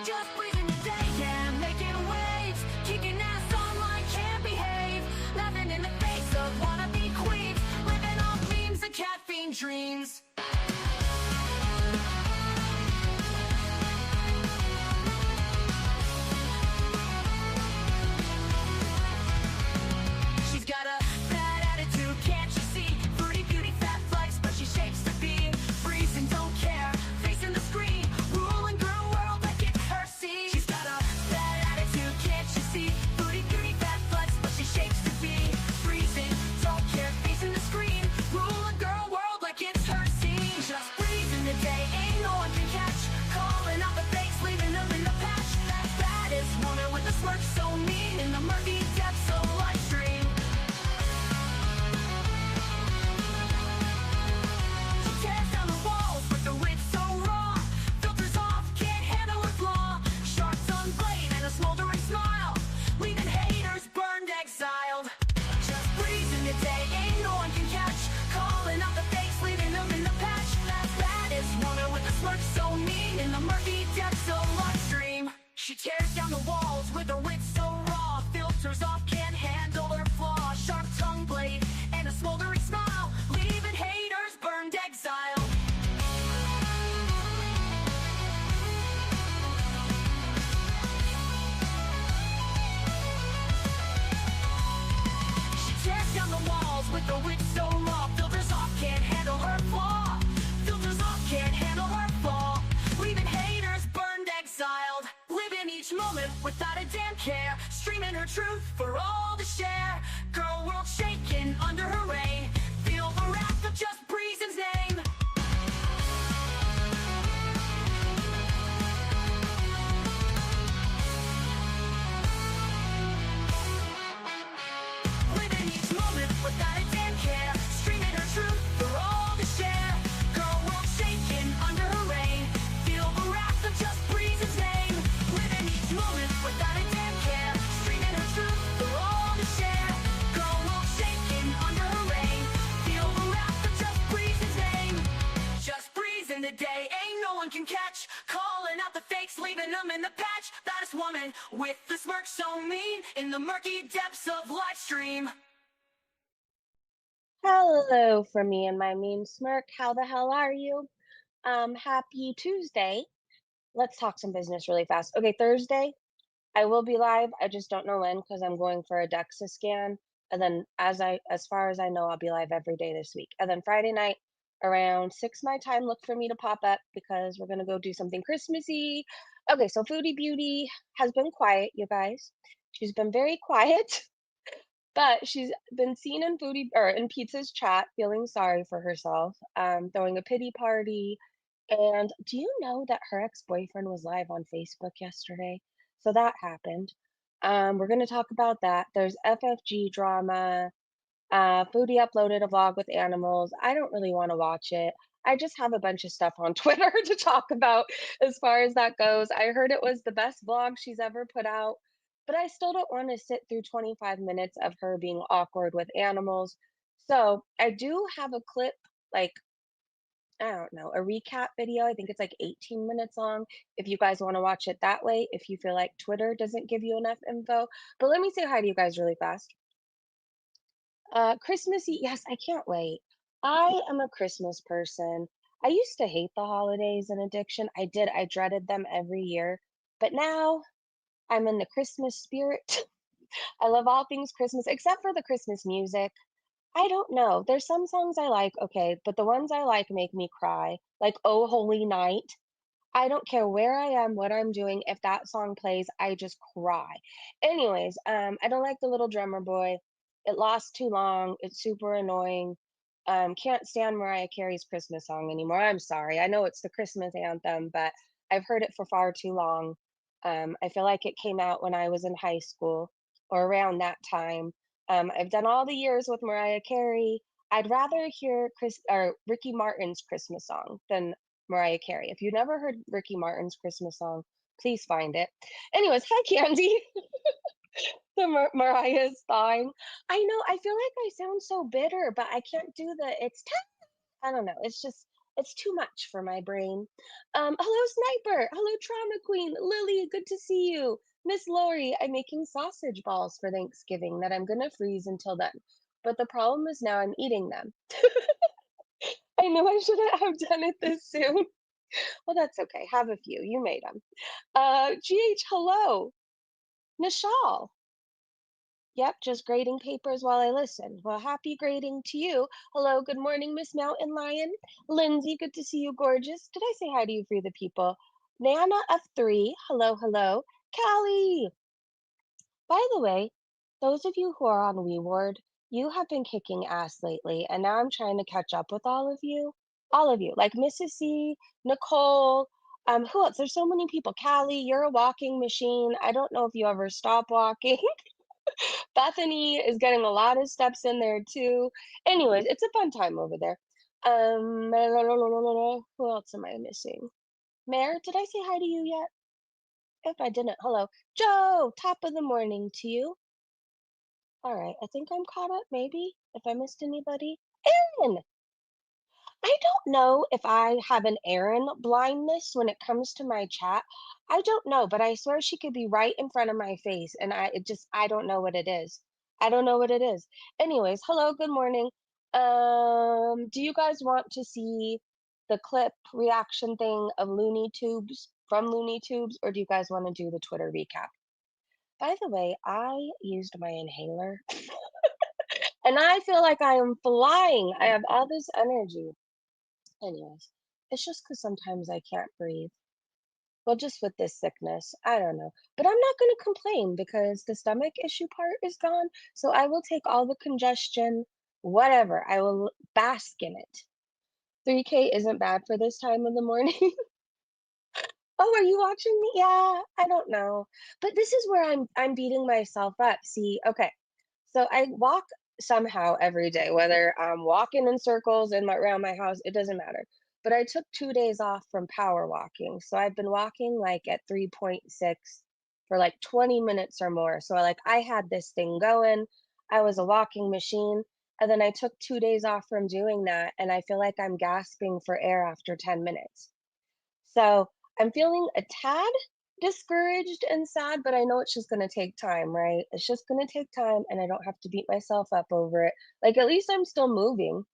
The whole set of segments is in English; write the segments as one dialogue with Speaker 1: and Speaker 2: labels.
Speaker 1: Just breathing the day, yeah, making waves, kicking ass online, can't behave, laughing in the face of wannabe queens, living off memes and caffeine dreams. She's got a bad attitude, can't you see? Foodie beauty, fat flex, but she shapes to be freezing, don't care, facing the screen, ruling girl world like it's her scene. She's got a bad attitude, can't you see? Foodie beauty, fat flex, but she shapes to be freezing, don't care, facing the screen, ruling girl world like it's her scene. Just breezing the day, ain't no one can catch, calling out the fakes, leaving them in the patch. That baddest woman with a smirk so mean in the murky depths of live stream. She tears down the walls with the wit so raw, filters off, can't handle her flaw, sharp tongue blade and a smoldering smile, leaving haters burned, exiled. Just breezing the day, ain't no one can catch, calling out the fakes, leaving them in the patch. That baddest woman with a smirk so mean in the murky depths of live stream. She tears down the walls with her wit so raw, filters off, can't handle her flaw, sharp tongue blade and a smoldering smile, leaving haters burned, exiled. She tears down the walls with her wit so raw, filters off, can't handle her flaw, filters off, can't handle her flaw, leaving haters burned, exiled. Living each moment without a damn care, streaming her truth for all to share. Girl world shaking under her reign, feel the wrath of just Breezen's name. Living each moment without a damn care, streaming her truth for all to share. Girl world shaking under her reign, feel the wrath of just Breezen's name. Living each moment without a damn care, streaming her truth for all to share. Girl world shaking under her reign, feel the wrath of just Breezen's name. Just breezing the day, ain't no one can catch, calling out the fakes, leaving them in the patch. Baddest woman with the smirk so mean in the murky depths of live stream.
Speaker 2: Hello from me and my mean smirk. How the hell are you? Happy Tuesday. Let's talk some business really fast. Okay, Thursday, I will be live. I just don't know when because I'm going for a DEXA scan. And then as far as I know, I'll be live every day this week. And then Friday night around 6 my time, look for me to pop up because we're gonna go do something Christmassy. Okay, so Foodie Beauty has been quiet, you guys. She's been very quiet. But she's been seen in Foodie or in Pizza's chat feeling sorry for herself, throwing a pity party. And do you know that her ex-boyfriend was live on Facebook yesterday? So that happened. We're going to talk about that. There's FFG drama. Foodie uploaded a vlog with animals. I don't really want to watch it. I just have a bunch of stuff on Twitter to talk about as far as that goes. I heard it was the best vlog she's ever put out, but I still don't want to sit through 25 minutes of her being awkward with animals. So I do have a clip, like, I don't know, a recap video. I think it's like 18 minutes long. If you guys want to watch it that way, if you feel like Twitter doesn't give you enough info. But let me say hi to you guys really fast. Christmassy, yes, I can't wait. I am a Christmas person. I used to hate the holidays and addiction. I did. I dreaded them every year. But now I'm in the Christmas spirit. I love all things Christmas, except for the Christmas music. I don't know. There's some songs I like, okay, but the ones I like make me cry. Like Oh Holy Night. I don't care where I am, what I'm doing. If that song plays, I just cry. Anyways, I don't like the little drummer boy. It lasts too long. It's super annoying. Can't stand Mariah Carey's Christmas song anymore. I'm sorry. I know it's the Christmas anthem, but I've heard it for far too long. I feel like it came out when I was in high school or around that time. I've done all the years with Mariah Carey. I'd rather hear Chris or Ricky Martin's Christmas song than Mariah Carey. If you never heard Ricky Martin's Christmas song, please find it. Anyways, hi Candy. The Mariah's song. I know. I feel like I sound so bitter, but I can't do the. It's. I don't know. It's just It's too much for my brain. Hello, Sniper. Hello, Trauma Queen. Lily, good to see you. Miss Lori, I'm making sausage balls for Thanksgiving that I'm gonna freeze until then. But the problem is now I'm eating them. I know I shouldn't have done it this soon. Well, that's okay. Have a few. You made them. GH, hello. Nishal. Yep, just grading papers while I listen. Well, happy grading to you. Hello, good morning, Miss Mountain Lion. Lindsay, good to see you, gorgeous. Did I say hi to you for the people? Nana of three, hello, hello. Callie, by the way, those of you who are on WeWard, you have been kicking ass lately, and now I'm trying to catch up with all of you. All of you, like Mrs. C, Nicole, who else? There's so many people. Callie, you're a walking machine. I don't know if you ever stop walking. Bethany is getting a lot of steps in there too. Anyways, it's a fun time over there. Who else am I missing? Mare, did I say hi to you yet? If I didn't, hello. Joe, top of the morning to you. All right, I think I'm caught up, maybe, if I missed anybody. Erin! I don't know if I have an Erin blindness when it comes to my chat. I don't know, but I swear she could be right in front of my face, and I don't know what it is. I don't know what it is. Anyways, hello, good morning. Do you guys want to see the clip reaction thing of Looney Tubes from Looney Tubes, or do you guys want to do the Twitter recap? By the way, I used my inhaler, and I feel like I am flying. I have all this energy. Anyways, it's just because sometimes I can't breathe. Well, just with this sickness, I don't know. But I'm not going to complain because the stomach issue part is gone. So I will take all the congestion, whatever. I will bask in it. 3K isn't bad for this time of the morning. Oh, are you watching me? Yeah, I don't know. But this is where I'm beating myself up. See, okay. So I walk somehow every day, whether I'm walking in circles around my house, it doesn't matter. But I took 2 days off from power walking. So I've been walking like at 3.6 for like 20 minutes or more. So I had this thing going. I was a walking machine. And then I took 2 days off from doing that. And I feel like I'm gasping for air after 10 minutes. So I'm feeling a tad discouraged and sad, but I know it's just going to take time, right? It's just going to take time and I don't have to beat myself up over it. Like, at least I'm still moving.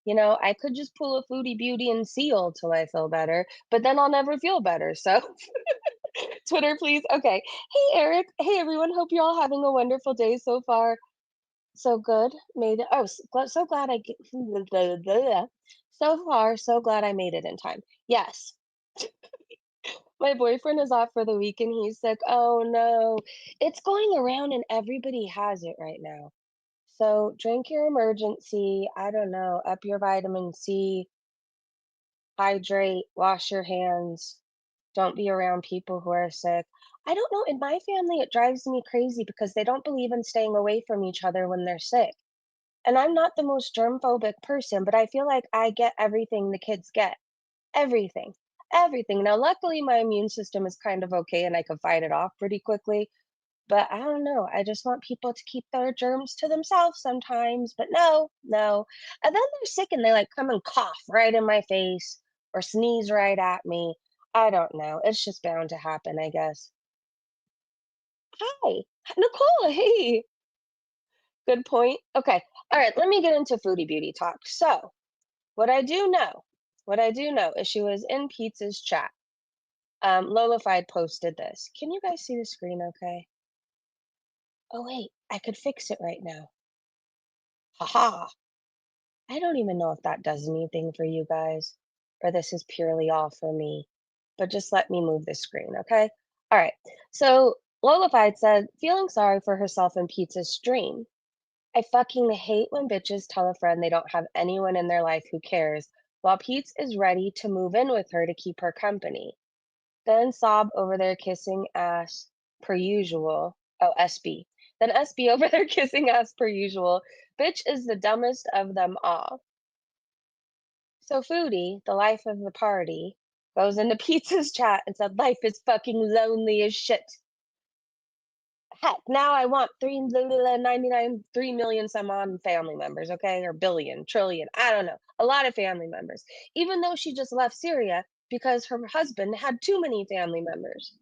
Speaker 2: I could just pull a foodie beauty and seal till I feel better, but then I'll never feel better. So, Twitter, please. Okay. Hey, Eric. Hey, everyone. Hope you're all having a wonderful day so far. So good. Made it. Oh, so glad I get. So far, so glad I made it in time. Yes. My boyfriend is off for the week and he's sick. Oh no. It's going around and everybody has it right now. So drink your emergency. I don't know. Up your vitamin C, hydrate, wash your hands. Don't be around people who are sick. I don't know. In my family, it drives me crazy because they don't believe in staying away from each other when they're sick. And I'm not the most germ phobic person, but I feel like I get everything the kids get. Everything, everything. Now, luckily, my immune system is kind of okay and I can fight it off pretty quickly. But I don't know. I just want people to keep their germs to themselves sometimes. But no, no. And then they're sick and they come and cough right in my face or sneeze right at me. I don't know. It's just bound to happen, I guess. Hi, Nicole. Hey, good point. Okay. All right. Let me get into foodie beauty talk. So, what I do know, what I do know is she was in Pizza's chat. Lolafied posted this. Can you guys see the screen okay? Oh, wait, I could fix it right now. Haha. I don't even know if that does anything for you guys, or this is purely all for me. But just let me move the screen, okay? All right. So Lolafied said, feeling sorry for herself in Pizza's stream. I fucking hate when bitches tell a friend they don't have anyone in their life who cares, while Pete's is ready to move in with her to keep her company. Then Sob over there kissing ass per usual. Oh, SB. Then SB over there kissing ass per usual. Bitch is the dumbest of them all. So Foodie, the life of the party, goes into Pizza's chat and said, life is fucking lonely as shit. Heck, now I want 3 million some odd family members, okay? Or billion, trillion, I don't know. A lot of family members. Even though she just left Syria because her husband had too many family members.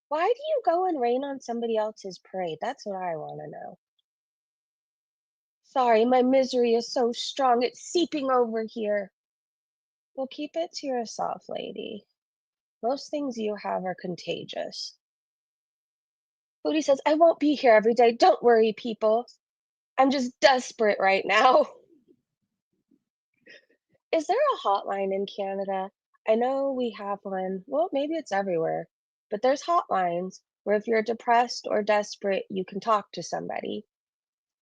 Speaker 2: Why do you go and rain on somebody else's parade? That's what I want to know. Sorry, my misery is so strong, it's seeping over here. Well, keep it to yourself, lady. Most things you have are contagious. Foodie says, I won't be here every day. Don't worry, people. I'm just desperate right now. Is there a hotline in Canada? I know we have one. Well, maybe it's everywhere, but there's hotlines where if you're depressed or desperate, you can talk to somebody.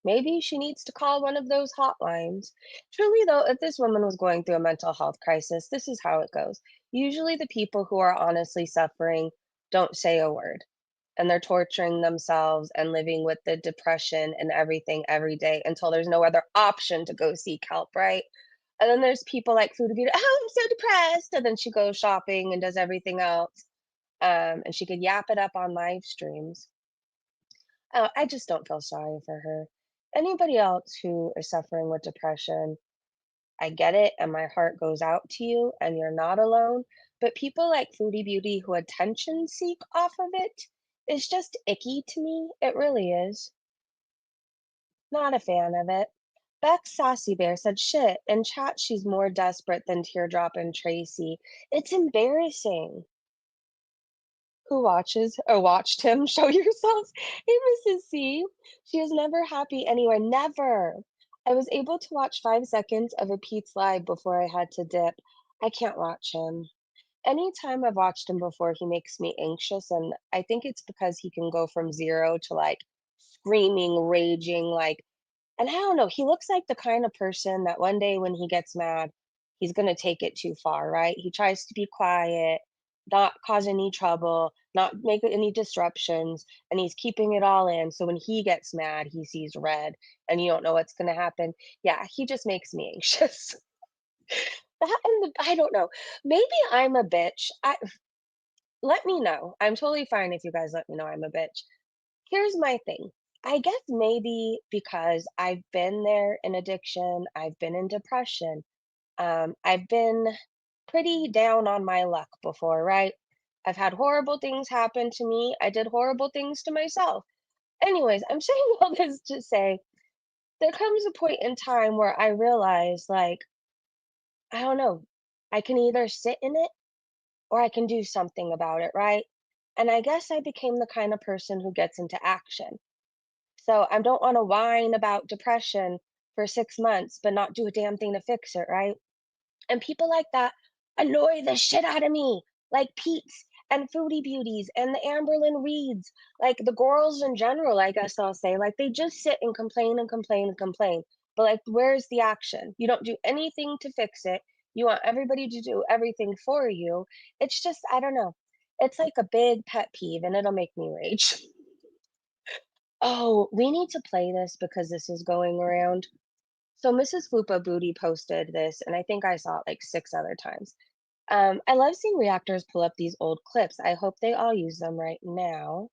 Speaker 2: Maybe she needs to call one of those hotlines. Truly, though, if this woman was going through a mental health crisis, this is how it goes. Usually, the people who are honestly suffering don't say a word, and they're torturing themselves and living with the depression and everything every day until there's no other option to go seek help, right? And then there's people like Foodie Beauty, oh, I'm so depressed. And then she goes shopping and does everything else. And she could yap it up on live streams. Oh, I just don't feel sorry for her. Anybody else who is suffering with depression, I get it, and my heart goes out to you, and you're not alone. But people like Foodie Beauty who attention seek off of it is just icky to me. It really is. Not a fan of it. Beck Sassy Bear said, shit, in chat she's more desperate than Teardrop and Tracy. It's embarrassing. Who watches or watched him? Show yourselves. Hey, Mrs. C. She is never happy anywhere. Never. I was able to watch 5 seconds of a Pete's live before I had to dip. I can't watch him. Anytime I've watched him before, he makes me anxious, and I think it's because he can go from 0 to, like, screaming, raging, like and I don't know, he looks like the kind of person that one day when he gets mad, he's gonna take it too far, right? He tries to be quiet, not cause any trouble, not make any disruptions, and he's keeping it all in, so when he gets mad, he sees red, and you don't know what's gonna happen. Yeah, he just makes me anxious. That and the I don't know. Maybe I'm a bitch. I let me know. I'm totally fine if you guys let me know I'm a bitch. Here's my thing. I guess maybe because I've been there in addiction, I've been in depression, I've been pretty down on my luck before, right? I've had horrible things happen to me. I did horrible things to myself. Anyways, I'm saying all this to say there comes a point in time where I realize, like, I don't know, I can either sit in it or I can do something about it, right? And I guess I became the kind of person who gets into action. So I don't want to whine about depression for 6 months, but not do a damn thing to fix it, right? And people like that annoy the shit out of me, like Pete's and Foodie Beauties and the Amberlyn Reeds, like the girls in general, I guess I'll say. Like they just sit and complain and complain and complain. But like, where's the action? You don't do anything to fix it. You want everybody to do everything for you. It's just, I don't know. It's like a big pet peeve and it'll make me rage. Oh, we need to play this because this is going around. So Mrs. Fupa Booty posted this, and I think I saw it like 6 other times. I love seeing reactors pull up these old clips. I hope they all use them right now.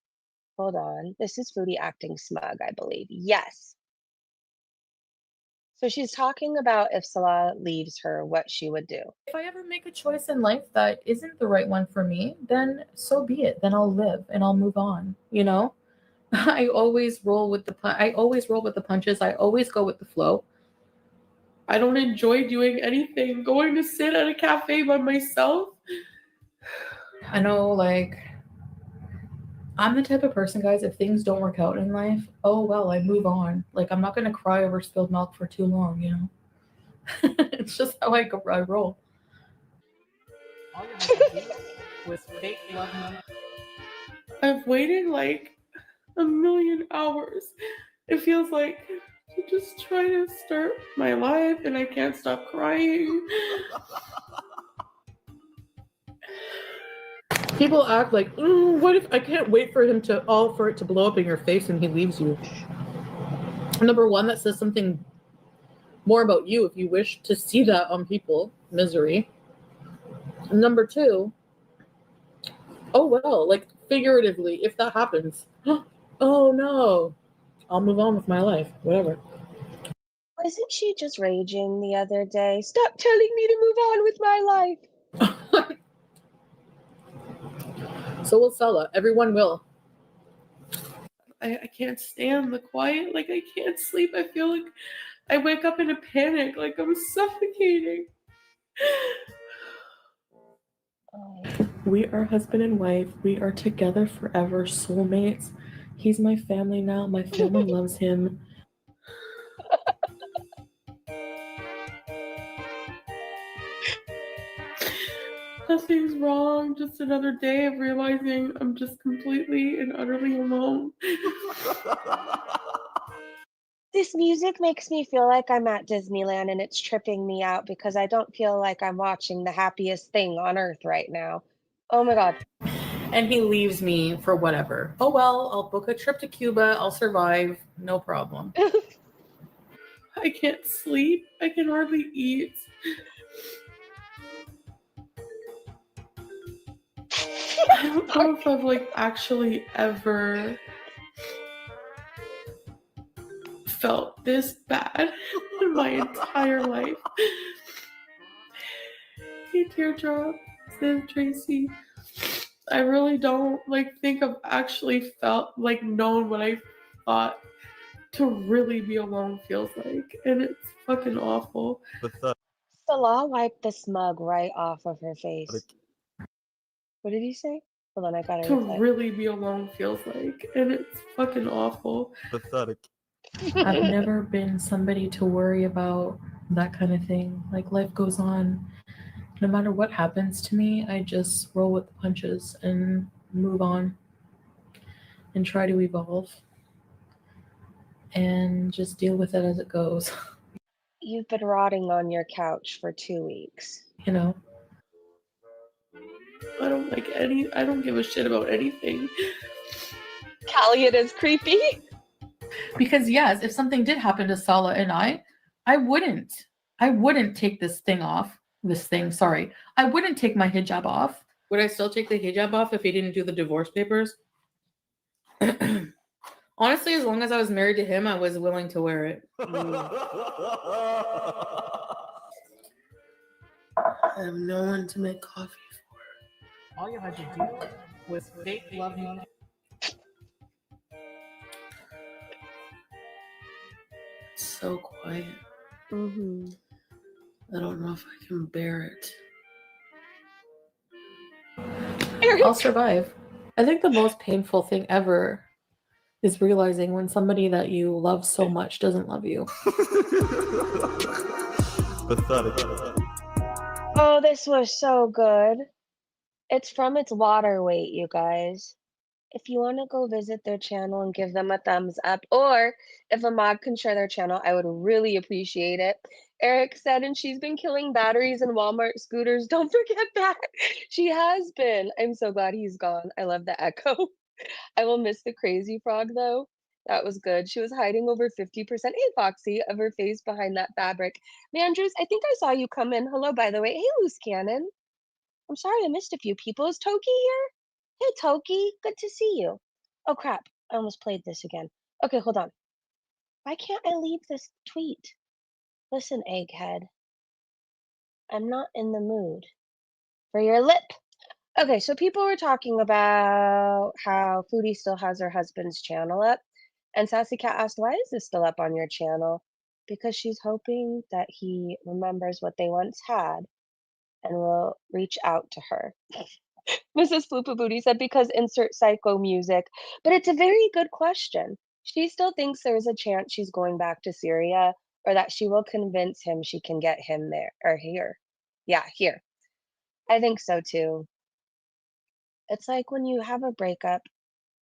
Speaker 2: Hold on. This is Foodie acting smug, I believe. Yes. So she's talking about if Salah leaves her, what she would do.
Speaker 3: If I ever make a choice in life that isn't the right one for me, then so be it. Then I'll live and I'll move on, you know? I always roll with the punches. I always go with the flow. I don't enjoy doing anything. Going to sit at a cafe by myself. I know, like, I'm the type of person, guys, if things don't work out in life, oh well, I move on. Like, I'm not going to cry over spilled milk for too long, you know? It's just how I roll.
Speaker 4: All you had to do was fake love me.
Speaker 3: I've waited like a million hours. It feels like to just try to start my life and I can't stop crying. People act like, what if I can't wait for for it to blow up in your face and he leaves you? Number one, that says something more about you if you wish to see that on people. Misery. Number two, oh well, like figuratively, if that happens, oh no, I'll move on with my life, whatever.
Speaker 2: Wasn't she just raging the other day? Stop telling me to move on with my life.
Speaker 3: So will Stella. Everyone will. I can't stand the quiet. Like, I can't sleep. I feel like I wake up in a panic. Like, I'm suffocating.
Speaker 2: Oh,
Speaker 3: We are husband and wife. We are together forever, soulmates. He's my family now. My family loves him. Nothing's wrong. Just another day of realizing I'm just completely and utterly alone.
Speaker 2: this music makes me feel like I'm at Disneyland and it's tripping me out because I don't feel like I'm watching the happiest thing on earth right now. Oh my God.
Speaker 3: And he leaves me for whatever. Oh well, I'll book a trip to Cuba. I'll survive. No problem. I can't sleep. I can hardly eat. I don't know if I've like actually ever felt this bad in my entire life. Hey, teardrop, says Tracy. I really don't like think I've actually felt like known what I thought to really be alone feels like, and it's fucking awful.
Speaker 2: Salah wiped the smug right off of her face. What did he say? Hold on, I gotta
Speaker 3: To
Speaker 2: replay.
Speaker 3: really be alone feels like, and it's fucking awful.
Speaker 5: Pathetic.
Speaker 3: I've never been somebody to worry about that kind of thing. Like, life goes on. No matter what happens to me, I just roll with the punches and move on and try to evolve and just deal with it as it goes.
Speaker 2: You've been rotting on your couch for 2 weeks.
Speaker 3: You know, I don't give a shit about anything.
Speaker 2: Callie, it is creepy.
Speaker 3: Because yes, if something did happen to Sala and I wouldn't take this thing off. I wouldn't take my hijab off. Would I still take the hijab off if he didn't do the divorce papers? Honestly, as long as I was married to him, I was willing to wear it. I have no one to make coffee for.
Speaker 4: All you had to do was fake love him.
Speaker 3: It's so quiet.
Speaker 2: Mm-hmm.
Speaker 3: I don't know if I can bear it.
Speaker 2: Eric.
Speaker 3: I'll survive. I think the most painful thing ever is realizing when somebody that you love so much doesn't love you.
Speaker 5: Pathetic.
Speaker 2: Oh, this was so good. It's from its water weight, you guys. If you want to go visit their channel and give them a thumbs up, or if a mod can share their channel, I would really appreciate it. Eric said, and she's been killing batteries in Walmart scooters. Don't forget that. She has been. I'm so glad he's gone. I love the echo. I will miss the crazy frog though. That was good. She was hiding over 50% epoxy of her face behind that fabric. Mandrews, I think I saw you come in. Hello, by the way. Hey, Loose Cannon. I'm sorry I missed a few people. Is Toki here? Hey, Toki. Good to see you. Oh, crap. I almost played this again. Okay, hold on. Why can't I leave this tweet? Listen, Egghead. I'm not in the mood for your lip. Okay, so people were talking about how Foodie still has her husband's channel up. And Sassy Cat asked, why is this still up on your channel? Because she's hoping that he remembers what they once had and will reach out to her. Mrs. Floopa Booty said, because insert psycho music. But it's a very good question. She still thinks there's a chance she's going back to Syria or that she will convince him she can get him there or here. Yeah, here. I think so too. It's like when you have a breakup,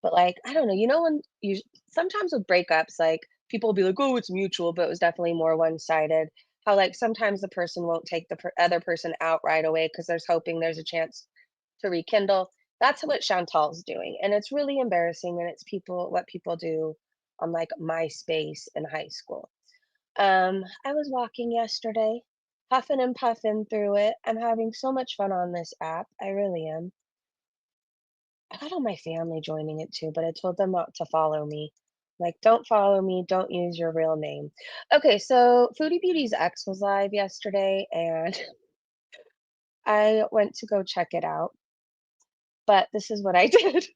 Speaker 2: but like, I don't know, when you sometimes with breakups, like people will be like, oh, it's mutual, but it was definitely more one sided. How like sometimes the person won't take the other person out right away because there's hoping there's a chance to rekindle. That's what Chantal's doing. And it's really embarrassing. And it's what people do on like MySpace in high school. I was walking yesterday, huffing and puffing through it. I'm having so much fun on this app. I really am. I got all my family joining it too, but I told them not to follow me. Like, don't follow me, don't use your real name. Okay, so Foodie Beauty's ex was live yesterday, and I went to go check it out, but this is what I did.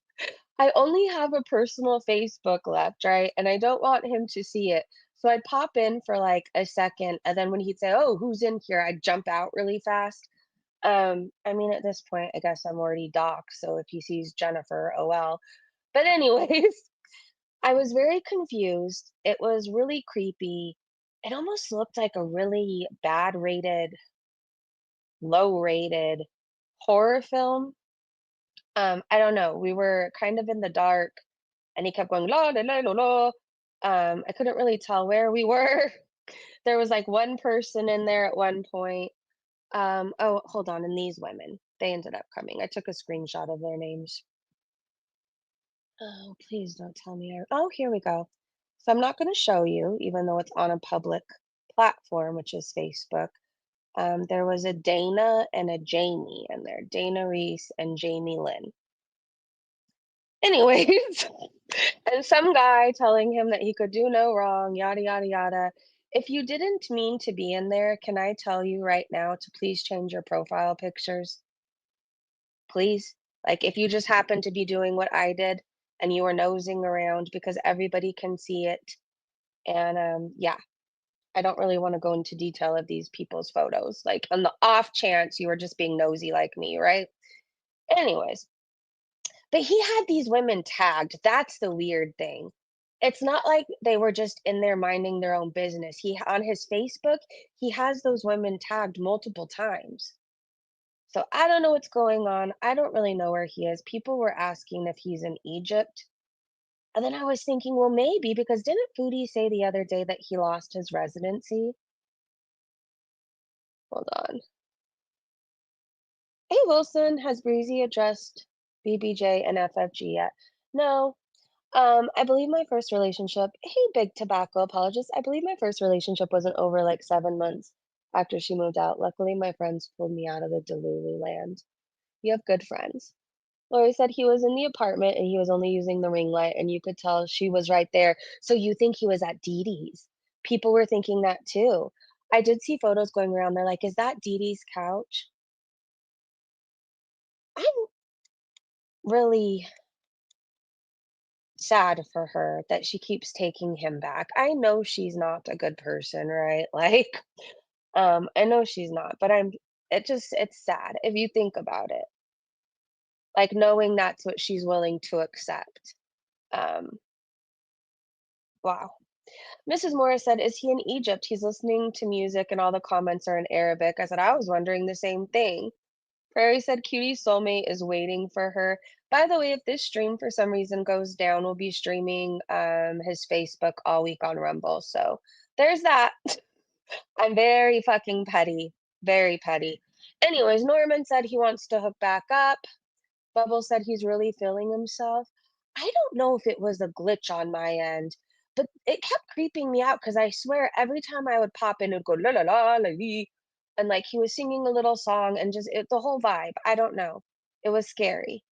Speaker 2: I only have a personal Facebook left, right? And I don't want him to see it. So I'd pop in for like a second, and then when he'd say, "Oh, who's in here?" I'd jump out really fast. I mean, at this point, I guess I'm already doxxed, so if he sees Jennifer, oh well. But anyways, I was very confused. It was really creepy. It almost looked like a really bad rated, low rated horror film. I don't know. We were kind of in the dark and he kept going la la la la la. I couldn't really tell where we were. There was like one person in there at one point. Oh, hold on, and these women, they ended up coming. I took a screenshot of their names. Oh, please don't tell me. Oh, here we go. So I'm not going to show you, even though it's on a public platform, which is Facebook. There was a Dana and a Jamie in there, Dana Reese and Jamie Lynn. Anyways, and some guy telling him that he could do no wrong, yada, yada, yada. If you didn't mean to be in there, can I tell you right now to please change your profile pictures? Please. Like, if you just happen to be doing what I did and you were nosing around because everybody can see it. And yeah, I don't really want to go into detail of these people's photos. Like, on the off chance you were just being nosy like me, right? Anyways, but he had these women tagged. That's the weird thing. It's not like they were just in there minding their own business. He on his Facebook, he has those women tagged multiple times. So I don't know what's going on. I don't really know where he is. People were asking if he's in Egypt. And then I was thinking, well, maybe because didn't Foodie say the other day that he lost his residency? Hold on. Hey, Wilson, has Breezy addressed BBJ and FFG yet? No. I believe my first relationship, hey, big tobacco apologist, I believe my first relationship wasn't over like 7 months after she moved out. Luckily, my friends pulled me out of the Delulu land. You have good friends. Lori said he was in the apartment and he was only using the ring light, and you could tell she was right there. So you think he was at Dee Dee's? People were thinking that too. I did see photos going around. They're like, is that Dee Dee's couch? I'm really sad for her that she keeps taking him back. I know she's not a good person, right? Like, I know she's not, but it's sad if you think about it. Like knowing that's what she's willing to accept. Um, wow. Mrs. Morris said, "Is he in Egypt? He's listening to music and all the comments are in Arabic." I said, "I was wondering the same thing." Prairie said, "Cutie soulmate is waiting for her." By the way, if this stream for some reason goes down, we'll be streaming his Facebook all week on Rumble. So there's that. I'm very fucking petty. Very petty. Anyways, Norman said he wants to hook back up. Bubble said he's really feeling himself. I don't know if it was a glitch on my end, but it kept creeping me out because I swear every time I would pop in, it'd go la la la la lee, and like he was singing a little song and the whole vibe. I don't know. It was scary.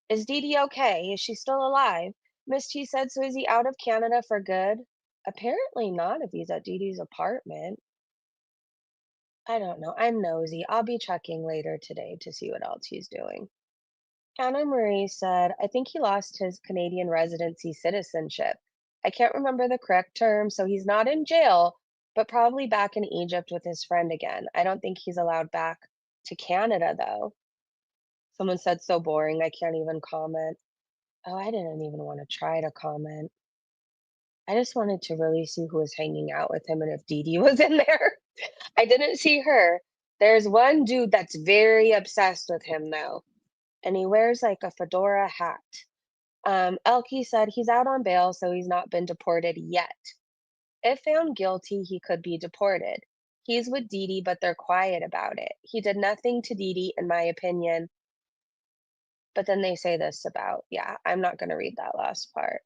Speaker 2: Is Dee Dee okay? Is she still alive? Miss T said, so is he out of Canada for good? Apparently not if he's at Dee Dee's apartment. I don't know. I'm nosy. I'll be checking later today to see what else he's doing. Hannah Marie said, I think he lost his Canadian residency citizenship. I can't remember the correct term, so he's not in jail, but probably back in Egypt with his friend again. I don't think he's allowed back to Canada, though. Someone said, so boring, I can't even comment. Oh, I didn't even want to try to comment. I just wanted to really see who was hanging out with him and if Dee Dee was in there. I didn't see her. There's one dude that's very obsessed with him, though, and he wears like a fedora hat. Elke said he's out on bail, so he's not been deported yet. If found guilty, he could be deported. He's with Dee Dee, but they're quiet about it. He did nothing to Dee Dee, in my opinion. But then they say this about, yeah, I'm not going to read that last part.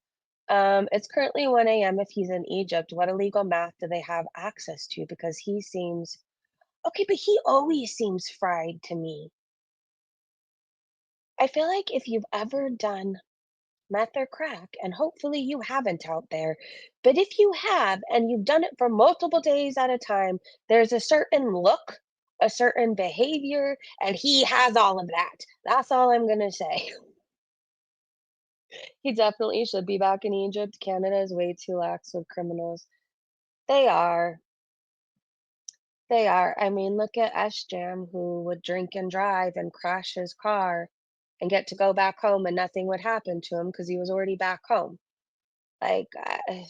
Speaker 2: It's currently 1 a.m. if he's in Egypt. What illegal math do they have access to? Because he seems, okay, but he always seems fried to me. I feel like if you've ever done meth or crack, and hopefully you haven't out there, but if you have and you've done it for multiple days at a time, there's a certain look, a certain behavior, and he has all of that. That's all I'm gonna say. He definitely should be back in Egypt. Canada is way too lax with criminals. They are. They are. I mean, look at S-Jam, who would drink and drive and crash his car and get to go back home and nothing would happen to him because he was already back home. Like, I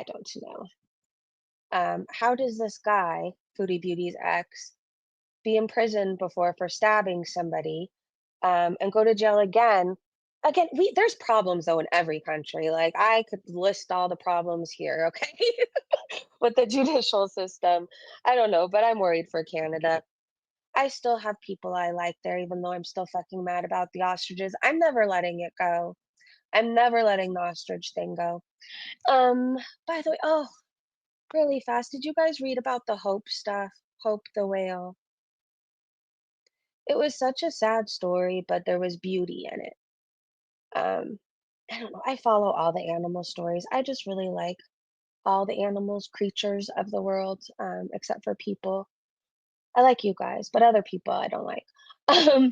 Speaker 2: don't know. How does this guy, Foodie Beauty's ex, be in prison before for stabbing somebody, and go to jail again? Again, there's problems though in every country. Like I could list all the problems here, okay, with the judicial system. I don't know, but I'm worried for Canada. I still have people I like there, even though I'm still fucking mad about the ostriches. I'm never letting it go. I'm never letting the ostrich thing go. Um, by the way, oh, really fast, did you guys read about the Hope stuff? Hope the whale. It was such a sad story, but there was beauty in it. Um, I don't know. I follow all the animal stories. I just really like all the animals, creatures of the world, except for people. I like you guys, but other people I don't like. Um,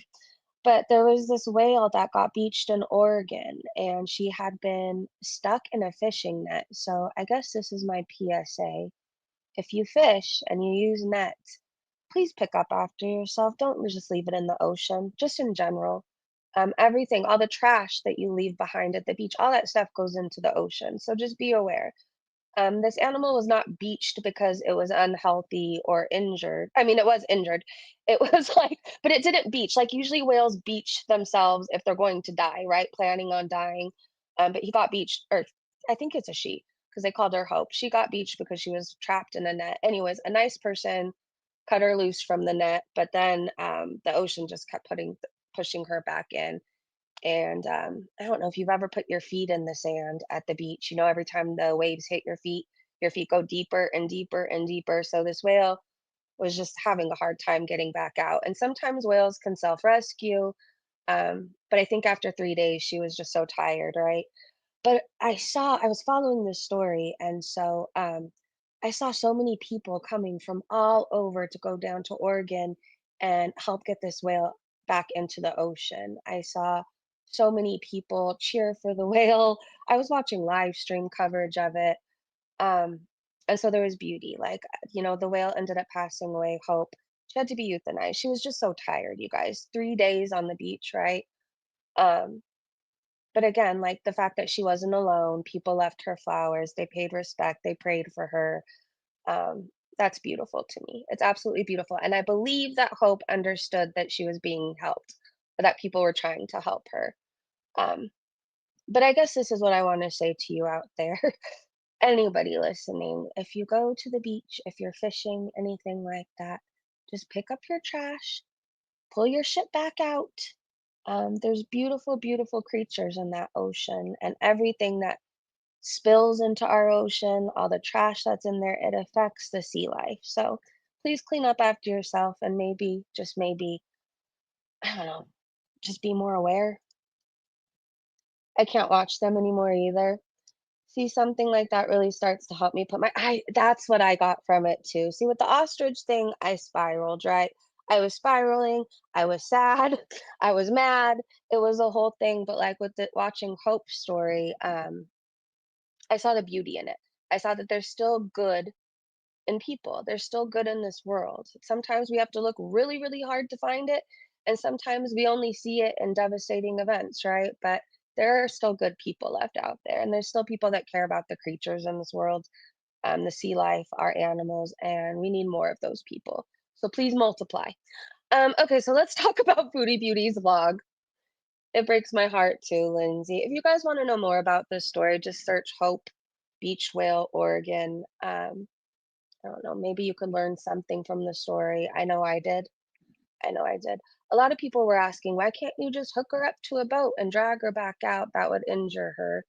Speaker 2: but there was this whale that got beached in Oregon, and she had been stuck in a fishing net. So I guess this is my PSA. If you fish and you use nets, please pick up after yourself. Don't just leave it in the ocean, just in general. Everything, all the trash that you leave behind at the beach, all that stuff goes into the ocean. So just be aware. This animal was not beached because it was unhealthy or injured. I mean, it was injured. It was like, but it didn't beach. Like usually whales beach themselves if they're going to die, right? Planning on dying. But he got beached, or I think it's a she, because they called her Hope. She got beached because she was trapped in a net. Anyways, a nice person cut her loose from the net, but then the ocean just kept pushing her back in. And I don't know if you've ever put your feet in the sand at the beach. You know, every time the waves hit your feet go deeper and deeper and deeper. So this whale was just having a hard time getting back out. And sometimes whales can self rescue. But I think after 3 days, she was just so tired, right? But I was following this story, and so, I saw so many people coming from all over to go down to Oregon and help get this whale back into the ocean. I saw so many people cheer for the whale. I was watching live stream coverage of it, um, and so there was beauty, like, the whale ended up passing away, Hope. She had to be euthanized. She was just so tired, you guys. 3 days on the beach, right? Um but again, like the fact that she wasn't alone, people left her flowers, they paid respect, they prayed for her. That's beautiful to me. It's absolutely beautiful. And I believe that Hope understood that she was being helped, or that people were trying to help her. Um, but I guess this is what I want to say to you out there. Anybody listening, if you go to the beach, if you're fishing, anything like that, just pick up your trash, pull your shit back out. There's beautiful, beautiful creatures in that ocean, and everything that spills into our ocean, all the trash that's in there, it affects the sea life. So please clean up after yourself and maybe, just maybe, I don't know, just be more aware. I can't watch them anymore either. See, something like that really starts to help me put that's what I got from it too. See, with the ostrich thing, I spiraled, right? I was spiraling, I was sad, I was mad. It was a whole thing, but like with the watching Hope's story, I saw the beauty in it. I saw that there's still good in people. There's still good in this world. Sometimes we have to look really, really hard to find it, and sometimes we only see it in devastating events, right? But there are still good people left out there, and there's still people that care about the creatures in this world, the sea life, our animals, and we need more of those people. So please multiply. Okay, so let's talk about Foodie Beauty's vlog. It breaks my heart too, Lindsay. If you guys want to know more about this story, just search Hope Beach Whale, Oregon. I don't know, maybe you could learn something from the story. I know I did. I know I did. A lot of people were asking, why can't you just hook her up to a boat and drag her back out? That would injure her.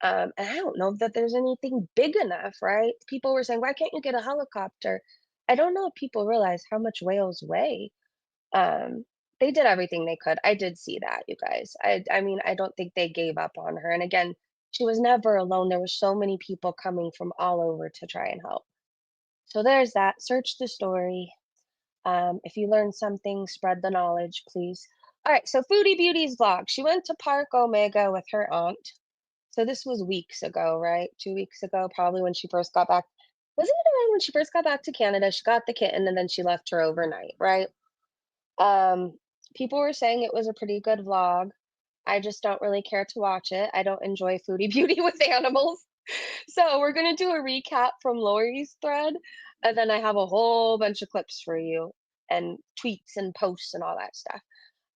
Speaker 2: And I don't know that there's anything big enough, right? People were saying, why can't you get a helicopter? I don't know if people realize how much whales weigh. Um, They did everything they could. I did see that, you guys. I mean, I don't think they gave up on her, and again, she was never alone. There were so many people coming from all over to try and help. So there's that. Search the story. If you learn something, spread the knowledge, please. All right, so Foodie Beauty's vlog. She went to Park Omega with her aunt. So this was weeks ago, right? 2 weeks ago, probably when she first got back. Wasn't it around when she first got back to Canada? She got the kitten and then she left her overnight, right? Um, People were saying it was a pretty good vlog. I just don't really care to watch it. I don't enjoy Foodie Beauty with animals. So we're gonna do a recap from Lori's thread, and then I have a whole bunch of clips for you and tweets and posts and all that stuff.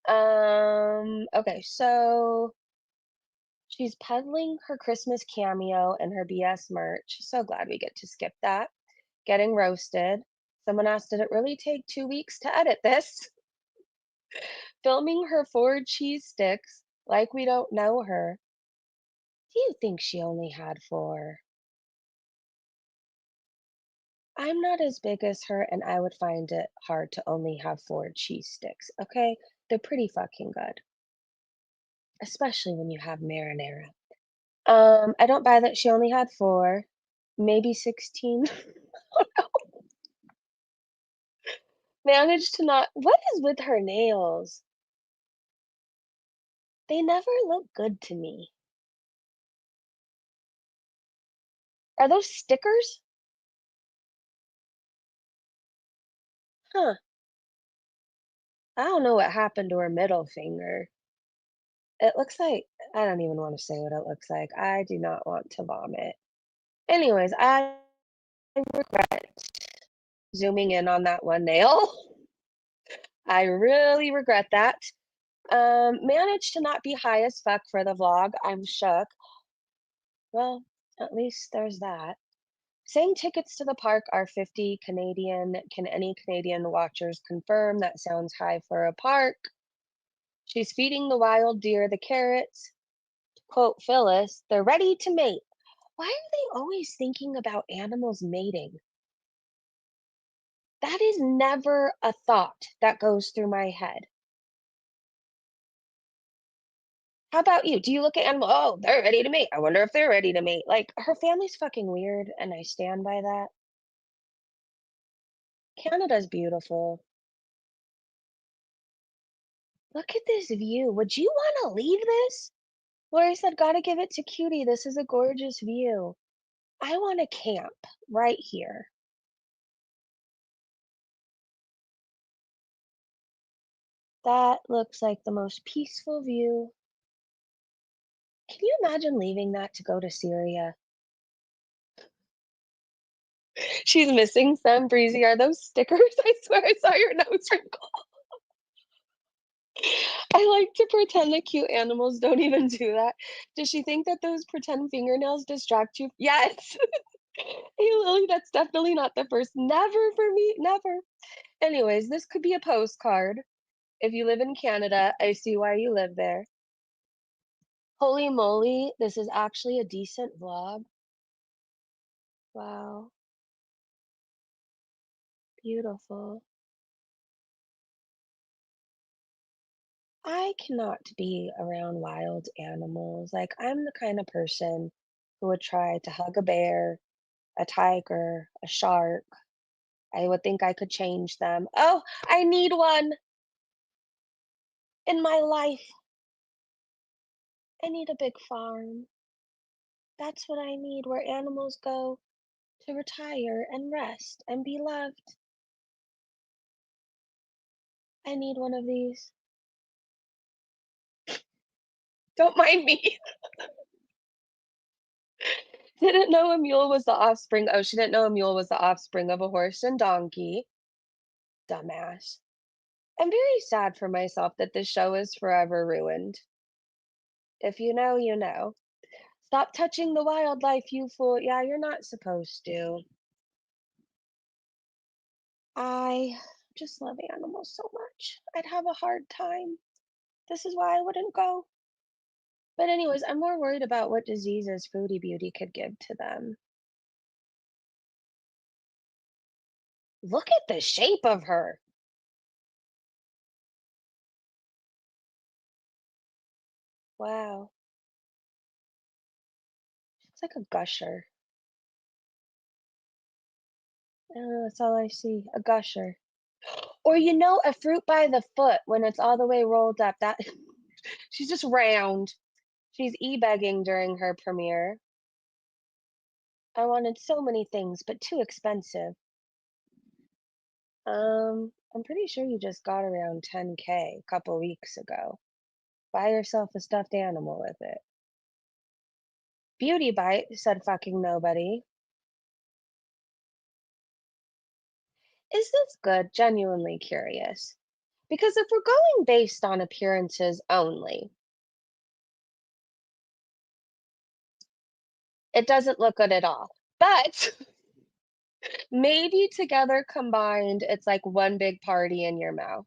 Speaker 2: Okay, so she's peddling her Christmas cameo and her BS merch. So glad we get to skip that. Getting roasted. Someone asked, did it really take 2 weeks to edit this? Filming her 4 cheese sticks like we don't know her. Do you think she only had 4? I'm not as big as her, and I would find it hard to only have 4 cheese sticks, okay? They're pretty fucking good, especially when you have marinara. I don't buy that she only had 4, maybe 16. Managed to not. What is with her nails? They never look good to me. Are those stickers? Huh. I don't know what happened to her middle finger. It looks like I don't even want to say what it looks like. I do not want to vomit. Anyways, I regret zooming in on that one nail. I really regret that. Managed to not be high as fuck for the vlog. I'm shook. Well, at least there's that. Saying tickets to the park are 50 Canadian. Can any Canadian watchers confirm that sounds high for a park? She's feeding the wild deer the carrots. To quote Phyllis, they're ready to mate. Why are they always thinking about animals mating? That is never a thought that goes through my head. How about you? Do you look at animal? Oh, they're ready to mate. I wonder if they're ready to mate. Like, her family's fucking weird, and I stand by that. Canada's beautiful. Look at this view. Would you want to leave this? Lori said, gotta give it to Cutie. This is a gorgeous view. I want to camp right here. That looks like the most peaceful view. Can you imagine leaving that to go to Syria? She's missing some. Breezy, are those stickers? I swear I saw your nose wrinkle. I like to pretend that cute animals don't even do that. Does she think that those pretend fingernails distract you? Yes. Hey, Lily, that's definitely not the first. Never for me. Never. Anyways, this could be a postcard. If you live in Canada, I see why you live there. Holy moly, this is actually a decent vlog. Wow. Beautiful. I cannot be around wild animals. Like, I'm the kind of person who would try to hug a bear, a tiger, a shark. I would think I could change them. Oh, I need one in my life. I need a big farm. That's what I need, where animals go to retire and rest and be loved. I need one of these. Don't mind me. Didn't know a mule was the offspring. Oh, she didn't know a mule was the offspring of a horse and donkey. Dumbass. I'm very sad for myself that this show is forever ruined. If you know, you know. Stop touching the wildlife, you fool. Yeah, you're not supposed to. I just love animals so much. I'd have a hard time. This is why I wouldn't go. But anyways, I'm more worried about what diseases Foodie Beauty could give to them. Look at the shape of her. Wow. It's like a gusher. That's all I see, a gusher. Or, a fruit by the foot when it's all the way rolled up, that she's just round. She's e-begging during her premiere. I wanted so many things, but too expensive. I'm pretty sure you just got around 10K a couple weeks ago. Buy yourself a stuffed animal with it. Beauty bite, said fucking nobody. Is this good? Genuinely curious. Because if we're going based on appearances only, it doesn't look good at all. But maybe together combined, it's like one big party in your mouth.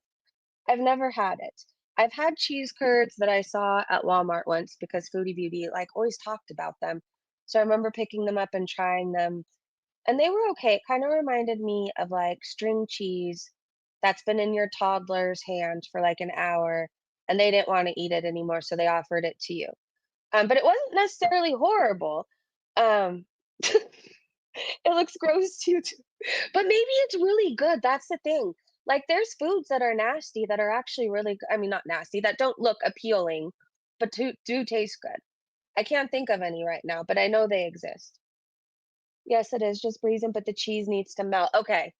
Speaker 2: I've never had it. I've had cheese curds that I saw at Walmart once because Foodie Beauty like always talked about them. So I remember picking them up and trying them, and they were okay. It kind of reminded me of like string cheese that's been in your toddler's hand for like an hour, and they didn't want to eat it anymore, so they offered it to you. But it wasn't necessarily horrible. Um, it looks gross to you too. But maybe it's really good. That's the thing. Like there's foods that are nasty that are actually really I mean not nasty, that don't look appealing, but do taste good. I can't think of any right now, but I know they exist. Yes, it is just breezing, but the cheese needs to melt. Okay.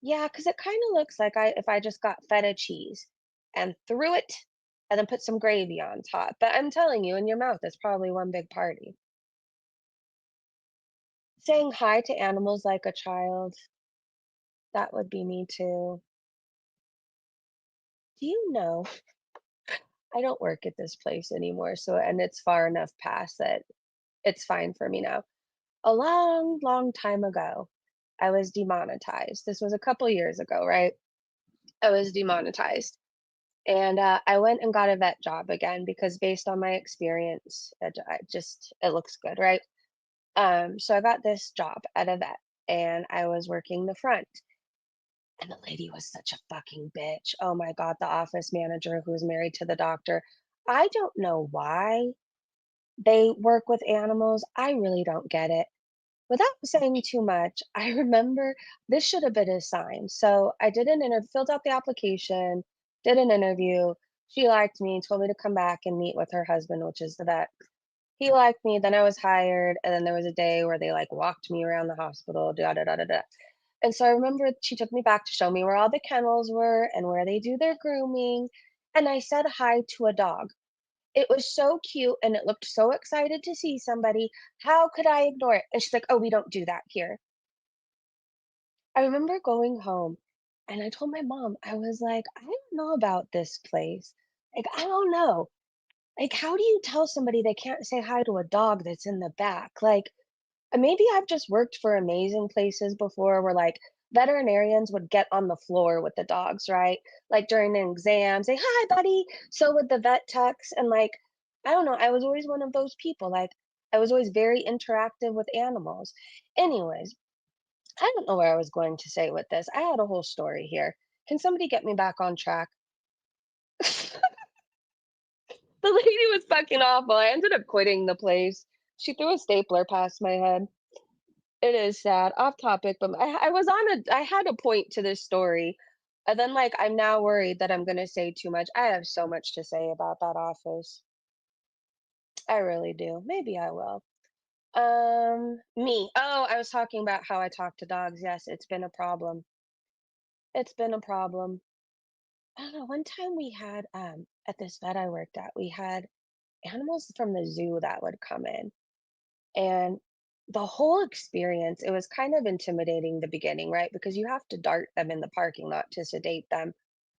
Speaker 2: Yeah, because it kind of looks like if I just got feta cheese and threw it and then put some gravy on top. But I'm telling you, in your mouth, it's probably one big party. Saying hi to animals like a child, that would be me too. Do you know? I don't work at this place anymore, so and it's far enough past that it's fine for me now. A long, long time ago, I was demonetized. This was a couple years ago, right? I was demonetized. And I went and got a vet job again because based on my experience, it looks good, right? So I got this job at a vet and I was working the front. And the lady was such a fucking bitch. Oh my God, the office manager who was married to the doctor. I don't know why they work with animals. I really don't get it. Without saying too much, I remember this should have been a sign. So I did an interview, filled out the application, did an interview. She liked me, told me to come back and meet with her husband, which is the vet. He liked me, then I was hired, and then there was a day where they like walked me around the hospital, da da da da da. And so I remember she took me back to show me where all the kennels were and where they do their grooming. And I said hi to a dog. It was so cute and it looked so excited to see somebody. How could I ignore it? And she's like, "Oh, we don't do that here." I remember going home and I told my mom, I was like, "I don't know about this place. Like, I don't know. Like, how do you tell somebody they can't say hi to a dog that's in the back?" Like, maybe I've just worked for amazing places before where like veterinarians would get on the floor with the dogs, right? Like during an exam, say, "Hi, buddy." So would the vet techs. And like, I don't know, I was always one of those people. Like, I was always very interactive with animals. Anyways, I don't know where I was going to say with this. I had a whole story here. Can somebody get me back on track? The lady was fucking awful. I ended up quitting the place. She threw a stapler past my head. It is sad. Off topic, but I was on I had a point to this story. And then like I'm now worried that I'm gonna say too much. I have so much to say about that office. I really do. Maybe I will. Me. Oh, I was talking about how I talk to dogs. Yes, it's been a problem. It's been a problem. I don't know. One time we had at this vet I worked at, we had animals from the zoo that would come in. And the whole experience, it was kind of intimidating the beginning, right? Because you have to dart them in the parking lot to sedate them.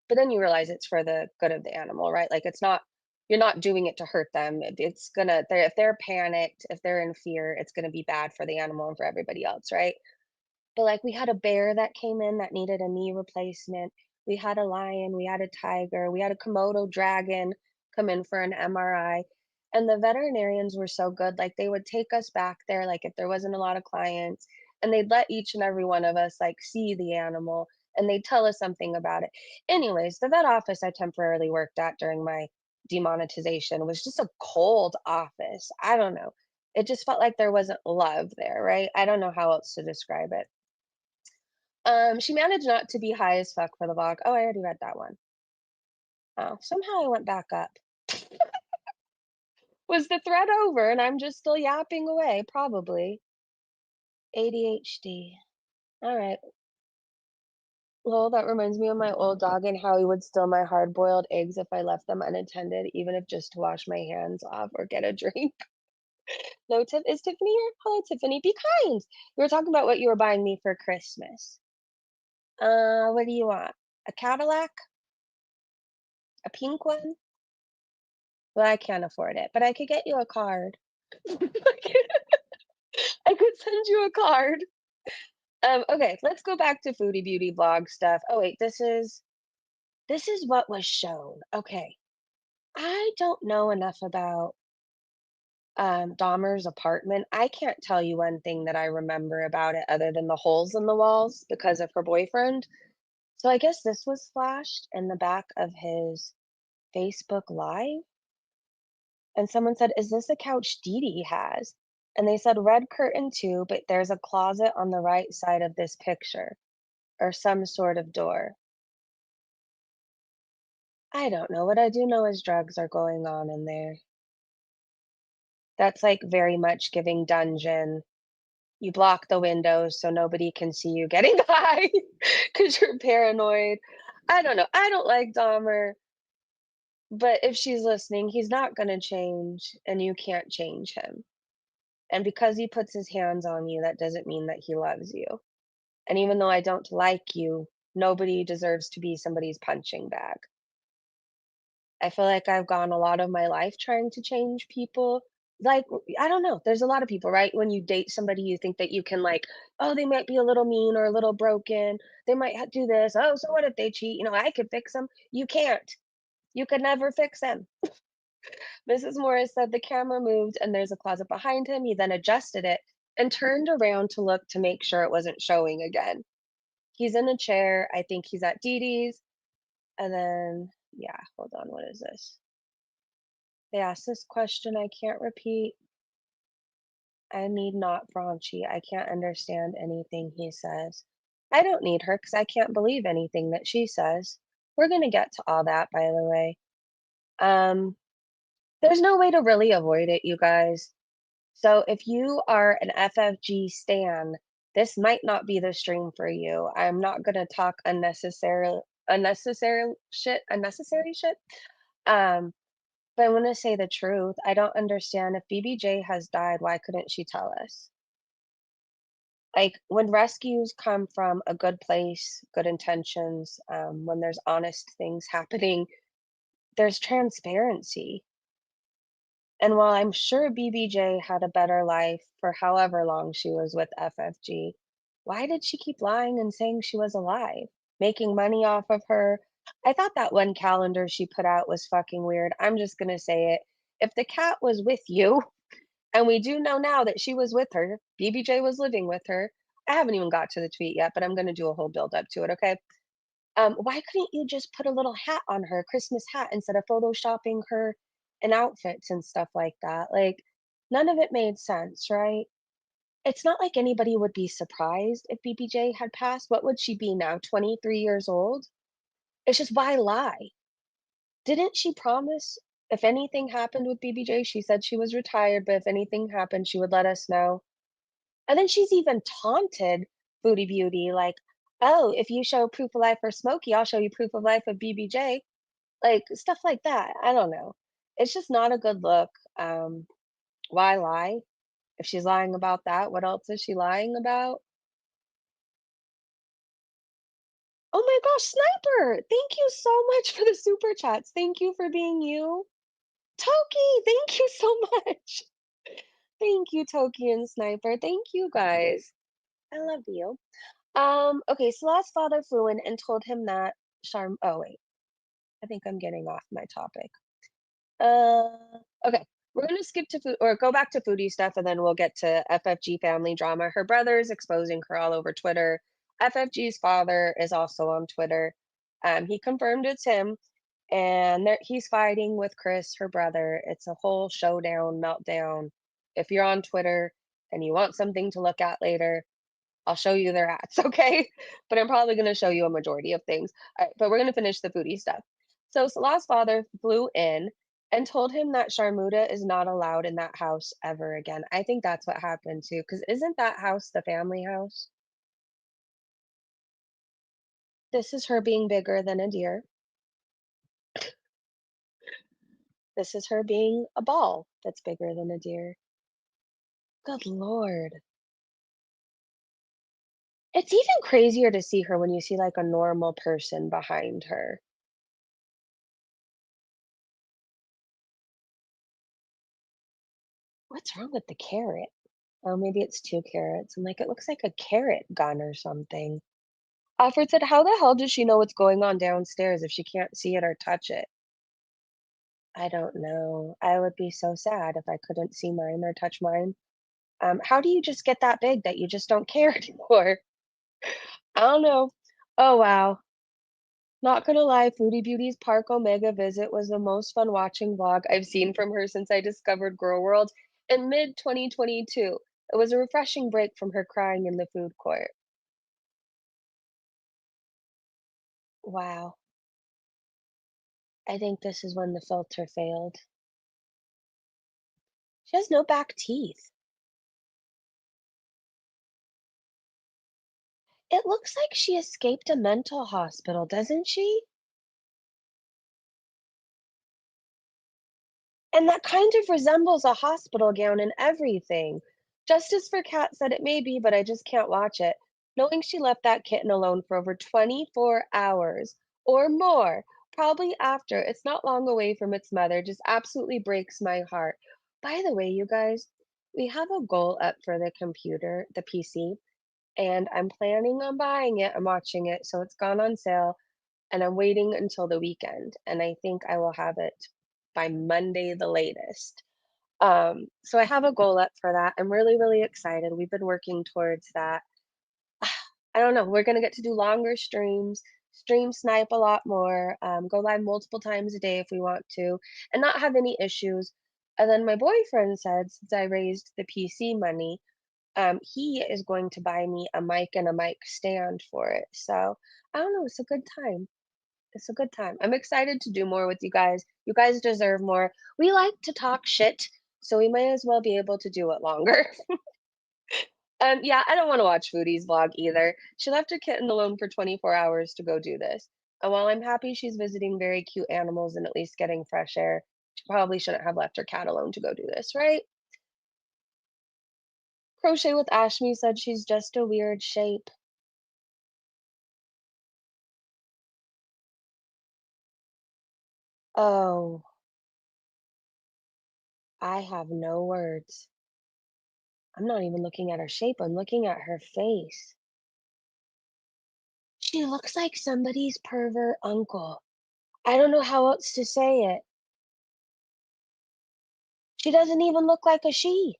Speaker 2: But then you realize it's for the good of the animal, right? Like it's not, you're not doing it to hurt them. It's gonna, if they're panicked, if they're in fear, it's gonna be bad for the animal and for everybody else, right? But like we had a bear that came in that needed a knee replacement. We had a lion, we had a tiger, we had a Komodo dragon come in for an MRI. And the veterinarians were so good. Like they would take us back there, like if there wasn't a lot of clients, and they'd let each and every one of us like see the animal and they'd tell us something about it. Anyways, the vet office I temporarily worked at during my demonetization. It was just a cold office. I don't know. It just felt like there wasn't love there, right? I don't know how else to describe it. She managed not to be high as fuck for the vlog. Oh, I already read that one. Oh, somehow I went back up. Was the thread over and I'm just still yapping away? Probably. ADHD. All right. Well, that reminds me of my old dog and how he would steal my hard-boiled eggs if I left them unattended, even if just to wash my hands off or get a drink. No, is Tiffany here? Hello, Tiffany. Be kind. We were talking about what you were buying me for Christmas. What do you want? A Cadillac? A pink one? Well, I can't afford it, but I could get you a card. I could send you a card. Okay, let's go back to Foodie Beauty blog stuff. Oh wait, this is what was shown. Okay. I don't know enough about Dahmer's apartment. I can't tell you one thing that I remember about it other than the holes in the walls because of her boyfriend. So I guess this was flashed in the back of his Facebook Live. And someone said, "Is this a couch Dee Dee has?" And they said, "Red curtain too, but there's a closet on the right side of this picture or some sort of door." I don't know. What I do know is drugs are going on in there. That's like very much giving dungeon. You block the windows so nobody can see you getting high because you're paranoid. I don't know. I don't like Dahmer, but if she's listening, he's not going to change and you can't change him. And because he puts his hands on you, that doesn't mean that he loves you. And even though I don't like you, nobody deserves to be somebody's punching bag. I feel like I've gone a lot of my life trying to change people. Like, I don't know. There's a lot of people, right? When you date somebody, you think that you can, like, oh, they might be a little mean or a little broken. They might do this. Oh, so what if they cheat? I could fix them. You can't. You could never fix them. Mrs. Morris said the camera moved and there's a closet behind him. He then adjusted it and turned around to look to make sure it wasn't showing again. He's in a chair. I think he's at Dee Dee's. And then, yeah, hold on. What is this? They asked this question I can't repeat. I need not Franchi. I can't understand anything he says. I don't need her because I can't believe anything that she says. We're gonna get to all that, by the way. Um, there's no way to really avoid it, you guys. So if you are an FFG stan, this might not be the stream for you. I'm not gonna talk unnecessary shit. Um, But I wanna say the truth, I don't understand if BBJ has died, why couldn't she tell us? Like, when rescues come from a good place, good intentions, when there's honest things happening, there's transparency. And while I'm sure BBJ had a better life for however long she was with FFG, why did she keep lying and saying she was alive? Making money off of her? I thought that one calendar she put out was fucking weird. I'm just gonna say it. If the cat was with you, and we do know now that she was with her, BBJ was living with her. I haven't even got to the tweet yet, but I'm gonna do a whole build up to it, okay? Why couldn't you just put a little hat on her, Christmas hat, instead of photoshopping her in outfits and stuff like that? Like, none of it made sense, right? It's not like anybody would be surprised if BBJ had passed. What would she be now, 23 years old? It's just why lie? Didn't she promise if anything happened with BBJ, she said she was retired, but if anything happened, she would let us know. And then she's even taunted Foodie Beauty, like, "Oh, if you show proof of life for Smokey, I'll show you proof of life of BBJ." Like, stuff like that. I don't know. It's just not a good look. Why lie? If she's lying about that, what else is she lying about? Oh my gosh, Sniper! Thank you so much for the super chats. Thank you for being you. Toki, thank you so much. Thank you, Toki and Sniper. Thank you guys. I love you. Okay, so last father flew in and told him that oh wait, I think I'm getting off my topic. Okay, we're gonna skip to food or go back to foodie stuff and then we'll get to FFG family drama. Her brother's exposing her all over Twitter. FFG's father is also on Twitter. He confirmed it's him. and he's fighting with Chris, her brother. It's a whole showdown, meltdown. If you're on Twitter and you want something to look at later, I'll show you their hats, okay? But I'm probably going to show you a majority of things. All right, but we're going to finish the foodie stuff. So Salah's father flew in and told him that Sharmuta is not allowed in that house ever again. I think that's what happened too, because isn't that house the family house? This is her being bigger than a deer. This is her being a ball that's bigger than a deer. Good Lord. It's even crazier to see her when you see like a normal person behind her. What's wrong with the carrot? Oh, maybe it's 2 carrots. I'm like, it looks like a carrot gun or something. Alfred said, how the hell does she know what's going on downstairs if she can't see it or touch it? I don't know. I would be so sad if I couldn't see mine or touch mine. How do you just get that big that you just don't care anymore? I don't know. Oh, wow. Not gonna lie, Foodie Beauty's Park Omega visit was the most fun watching vlog I've seen from her since I discovered Girl World in mid 2022. It was a refreshing break from her crying in the food court. Wow. I think this is when the filter failed. She has no back teeth. It looks like she escaped a mental hospital, doesn't she? And that kind of resembles a hospital gown and everything. Justice for Cat said it may be, but I just can't watch it. Knowing she left that kitten alone for over 24 hours or more, probably after it's not long away from its mother, just absolutely breaks my heart. By the way, you guys, we have a goal up for the computer, the PC, and I'm planning on buying it. I'm watching it, so it's gone on sale, and I'm waiting until the weekend, and I think I will have it by Monday the latest. So I have a goal up for that. I'm really, really excited. We've been working towards that. I don't know. We're gonna get to do longer streams, stream snipe a lot more, go live multiple times a day if we want to, and not have any issues. And then my boyfriend said, since I raised the PC money, he is going to buy me a mic and a mic stand for it. So I don't know. It's a good time. It's a good time. I'm excited to do more with you guys. You guys deserve more. We like to talk shit, so we might as well be able to do it longer. Yeah, I don't want to watch Foodie's vlog either. She left her kitten alone for 24 hours to go do this. And while I'm happy she's visiting very cute animals and at least getting fresh air, she probably shouldn't have left her cat alone to go do this, right? Crochet with Ashmi said she's just a weird shape. Oh, I have no words. I'm not even looking at her shape, I'm looking at her face. She looks like somebody's pervert uncle. I don't know how else to say it. She doesn't even look like a she.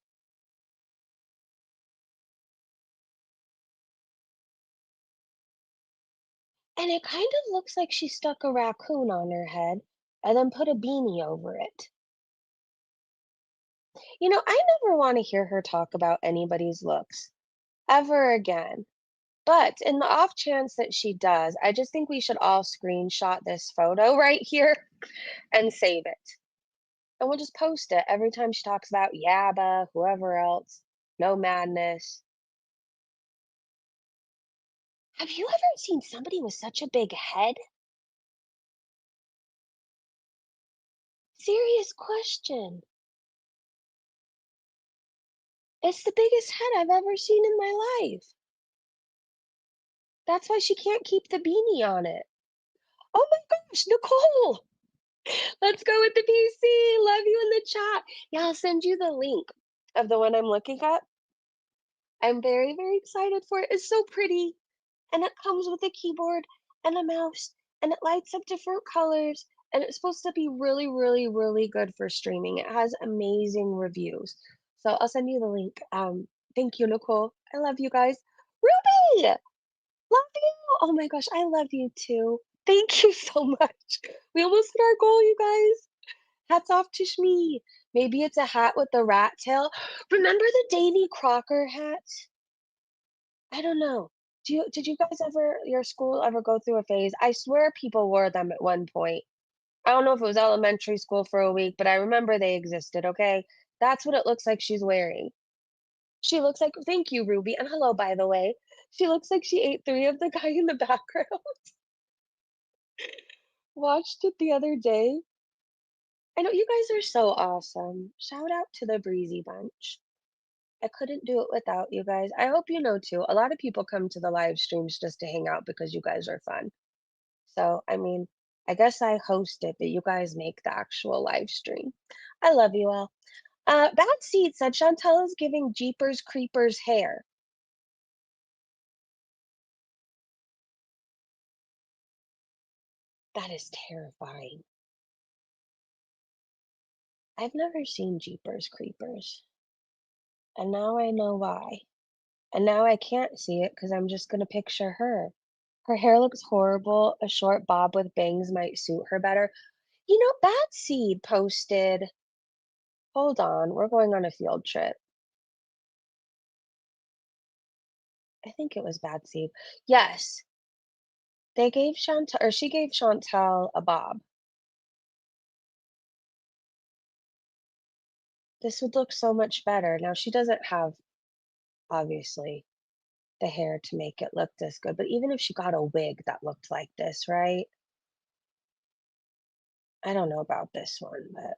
Speaker 2: And it kind of looks like she stuck a raccoon on her head and then put a beanie over it. You know, I never want to hear her talk about anybody's looks ever again. But in the off chance that she does, I just think we should all screenshot this photo right here and save it. And we'll just post it every time she talks about Yabba, whoever else, no madness. Have you ever seen somebody with such a big head? Serious question. It's the biggest head I've ever seen in my life. That's why she can't keep the beanie on it. Oh my gosh, Nicole! Let's go with the PC. Love you in the chat. Yeah, I'll send you the link of the one I'm looking at. I'm very, very excited for it. It's so pretty. And it comes with a keyboard and a mouse, and it lights up different colors. And it's supposed to be really, really, really good for streaming. It has amazing reviews. So I'll send you the link. Thank you, Nicole. I love you guys. Ruby! Love you! Oh my gosh, I love you too. Thank you so much. We almost hit our goal, you guys. Hats off to Shmi. Maybe it's a hat with the rat tail. Remember the Davy Crocker hats? I don't know. Did you guys ever your school ever go through a phase? I swear people wore them at one point. I don't know if it was elementary school for a week, but I remember they existed, okay? That's what it looks like she's wearing. She looks like thank you, Ruby, and hello, by the way. She looks like she ate 3 of the guy in the background. Watched it the other day. I know you guys are so awesome. Shout out to the Breezy Bunch. I couldn't do it without you guys. I hope you know too. A lot of people come to the live streams just to hang out because you guys are fun. So, I mean, I guess I host it, but you guys make the actual live stream. I love you all. Bad Seed said Chantel is giving Jeepers Creepers hair. That is terrifying. I've never seen Jeepers Creepers, and now I know why. And now I can't see it because I'm just gonna picture her. Her hair looks horrible. A short bob with bangs might suit her better. You know, Bad Seed posted. Hold on, we're going on a field trip. I think it was Bad Seed. Yes, they gave Chantel, or she gave Chantel a bob. This would look so much better. Now she doesn't have, obviously, the hair to make it look this good, but even if she got a wig that looked like this, right? I don't know about this one, but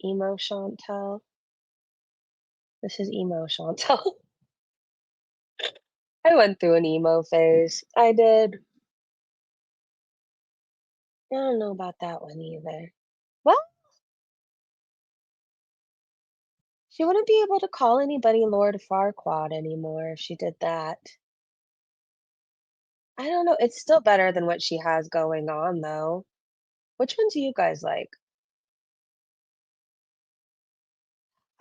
Speaker 2: emo Chantel. This is emo Chantel. I went through an emo phase. I did. I don't know about that one either. Well, she wouldn't be able to call anybody Lord Farquaad anymore if she did that. I don't know. It's still better than what she has going on, though. Which one do you guys like?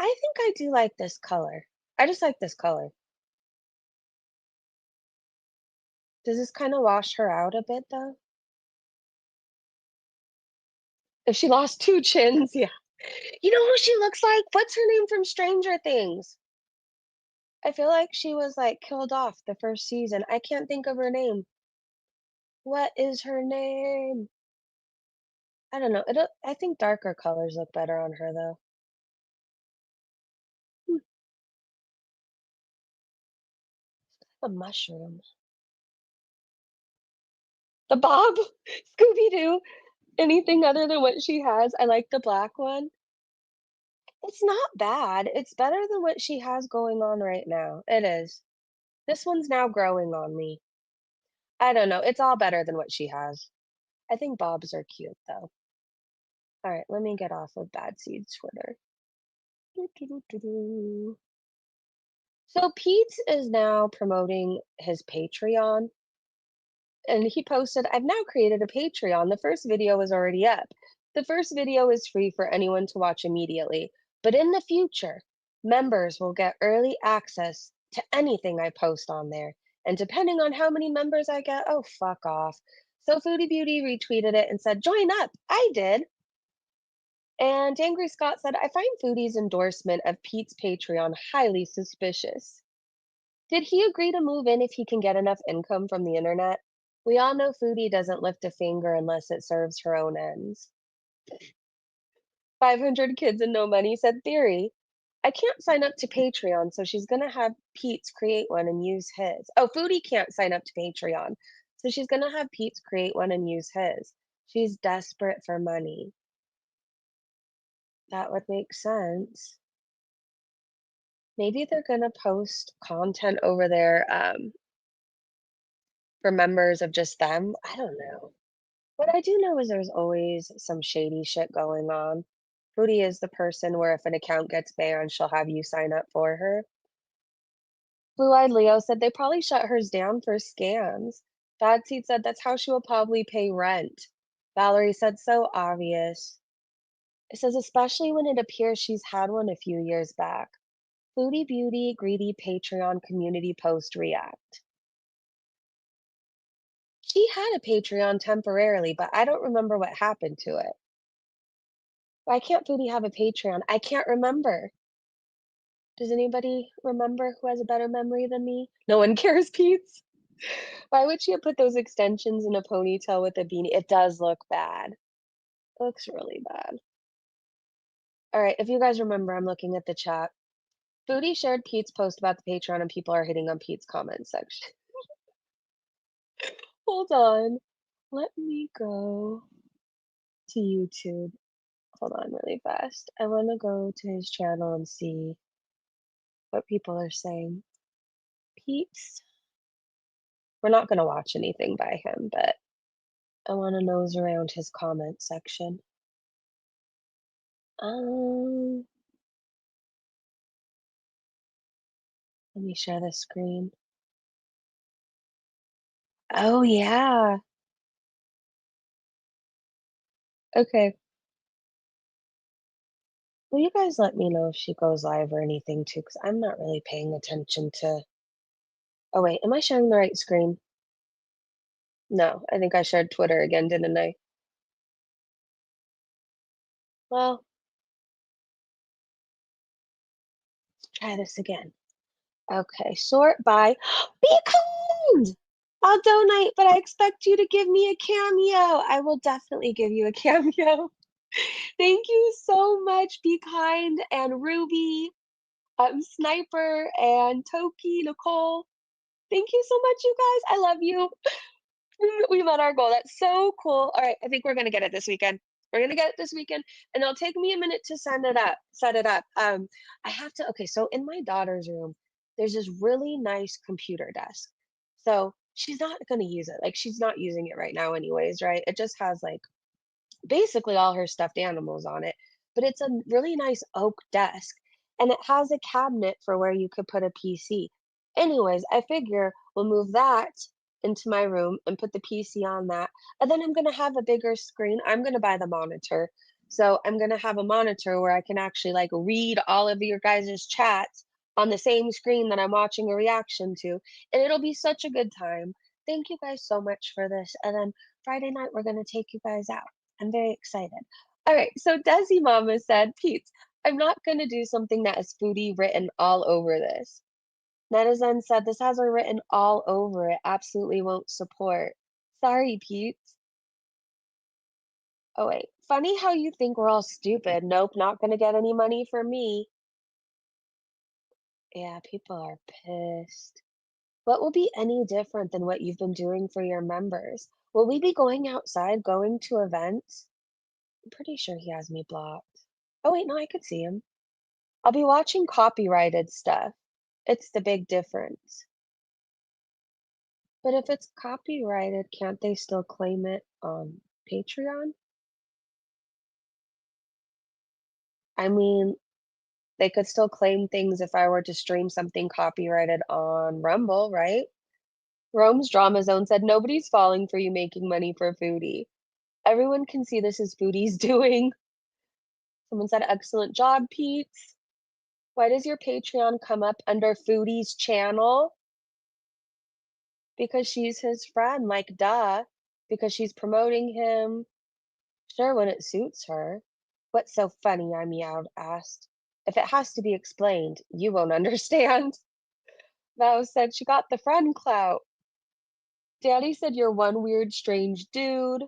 Speaker 2: I think I do like this color. I just like this color. Does this kind of wash her out a bit, though? If she lost 2 chins, yeah. You know who she looks like? What's her name from Stranger Things? I feel like she was, like, killed off the first season. I can't think of her name. What is her name? I don't know. I think darker colors look better on her, though. Hmm, a mushroom. The Bob? Scooby-Doo. Anything other than what she has. I like the black one. It's not bad. It's better than what she has going on right now. It is. This one's now growing on me. I don't know. It's all better than what she has. I think Bobs are cute, though. All right, let me get off of Bad Seed's Twitter. Doo-doo-doo-doo-doo. So Pete is now promoting his Patreon, and he posted, I've now created a Patreon. The first video is already up. The first video is free for anyone to watch immediately, but in the future, members will get early access to anything I post on there. And depending on how many members I get, oh, fuck off. So Foodie Beauty retweeted it and said, join up. I did. And Angry Scott said, I find Foodie's endorsement of Pete's Patreon highly suspicious. Did he agree to move in if he can get enough income from the internet? We all know Foodie doesn't lift a finger unless it serves her own ends. 500 kids and no money said Theory. I can't sign up to Patreon, so she's gonna have Pete's create one and use his. Oh, Foodie can't sign up to Patreon, so she's gonna have Pete's create one and use his. She's desperate for money. That would make sense. Maybe they're gonna post content over there for members of just them. I don't know. What I do know is there's always some shady shit going on. Foodie is the person where if an account gets banned, she'll have you sign up for her. Blue Eyed Leo said they probably shut hers down for scams. Bad Seed said that's how she will probably pay rent. Valerie said so obvious. It says especially when it appears she's had one a few years back. Foodie Beauty Greedy Patreon community post react. She had a Patreon temporarily, but I don't remember what happened to it. Why can't Foodie have a Patreon? I can't remember. Does anybody remember who has a better memory than me? No one cares, Pete's. Why would she have put those extensions in a ponytail with a beanie? It does look bad. It looks really bad. All right, if you guys remember, I'm looking at the chat. Foodie shared Pete's post about the Patreon and people are hitting on Pete's comment section. Hold on. Let me go to YouTube. Hold on really fast. I want to go to his channel and see what people are saying. Pete's. We're not going to watch anything by him, but I want to nose around his comment section. Um, Let me share the screen. Oh, yeah. Okay. Will you guys let me know if she goes live or anything too? Because I'm not really paying attention to. Oh, wait. Am I sharing the right screen? No, I think I shared Twitter again, didn't I? Well, let's try this again. Okay, sort by. Be kind! I'll donate, but I expect you to give me a cameo. I will definitely give you a cameo. Thank you so much, Be Kind and Ruby, Sniper and Toki, Nicole. Thank you so much, you guys. I love you. We met our goal. That's so cool. All right, I think we're gonna get it this weekend. We're gonna get it this weekend, and it'll take me a minute to set it up. I have to. Okay, so in my daughter's room, there's this really nice computer desk. So she's not gonna use it. Like she's not using it right now, anyways. Right? It just has like basically all her stuffed animals on it, but it's a really nice oak desk and it has a cabinet for where you could put a PC. Anyways, I figure we'll move that into my room and put the PC on that. And then I'm going to have a bigger screen. I'm going to buy the monitor. So I'm going to have a monitor where I can actually like read all of your guys' chats on the same screen that I'm watching a reaction to. And it'll be such a good time. Thank you guys so much for this. And then Friday night, we're going to take you guys out. I'm very excited. All right, so Desi Mama said, Pete, I'm not going to do something that is foodie written all over this. Netizen said, this has her written all over it. Absolutely won't support. Sorry, Pete. Oh, wait. Funny how you think we're all stupid. Nope, not going to get any money from me. Yeah, people are pissed. What will be any different than what you've been doing for your members? Will we be going outside, going to events? I'm pretty sure he has me blocked. Oh, wait, no, I could see him. I'll be watching copyrighted stuff. It's the big difference. But if it's copyrighted, can't they still claim it on Patreon? I mean, they could still claim things if I were to stream something copyrighted on Rumble, right? Rome's Drama Zone said, nobody's falling for you making money for Foodie. Everyone can see this is Foodie's doing. Someone said, excellent job, Pete. Why does your Patreon come up under Foodie's channel? Because she's his friend, like, duh. Because she's promoting him. Sure, when it suits her. What's so funny? I meowed, asked. If it has to be explained, you won't understand. Val said she got the friend clout. Daddy said you're one weird, strange dude.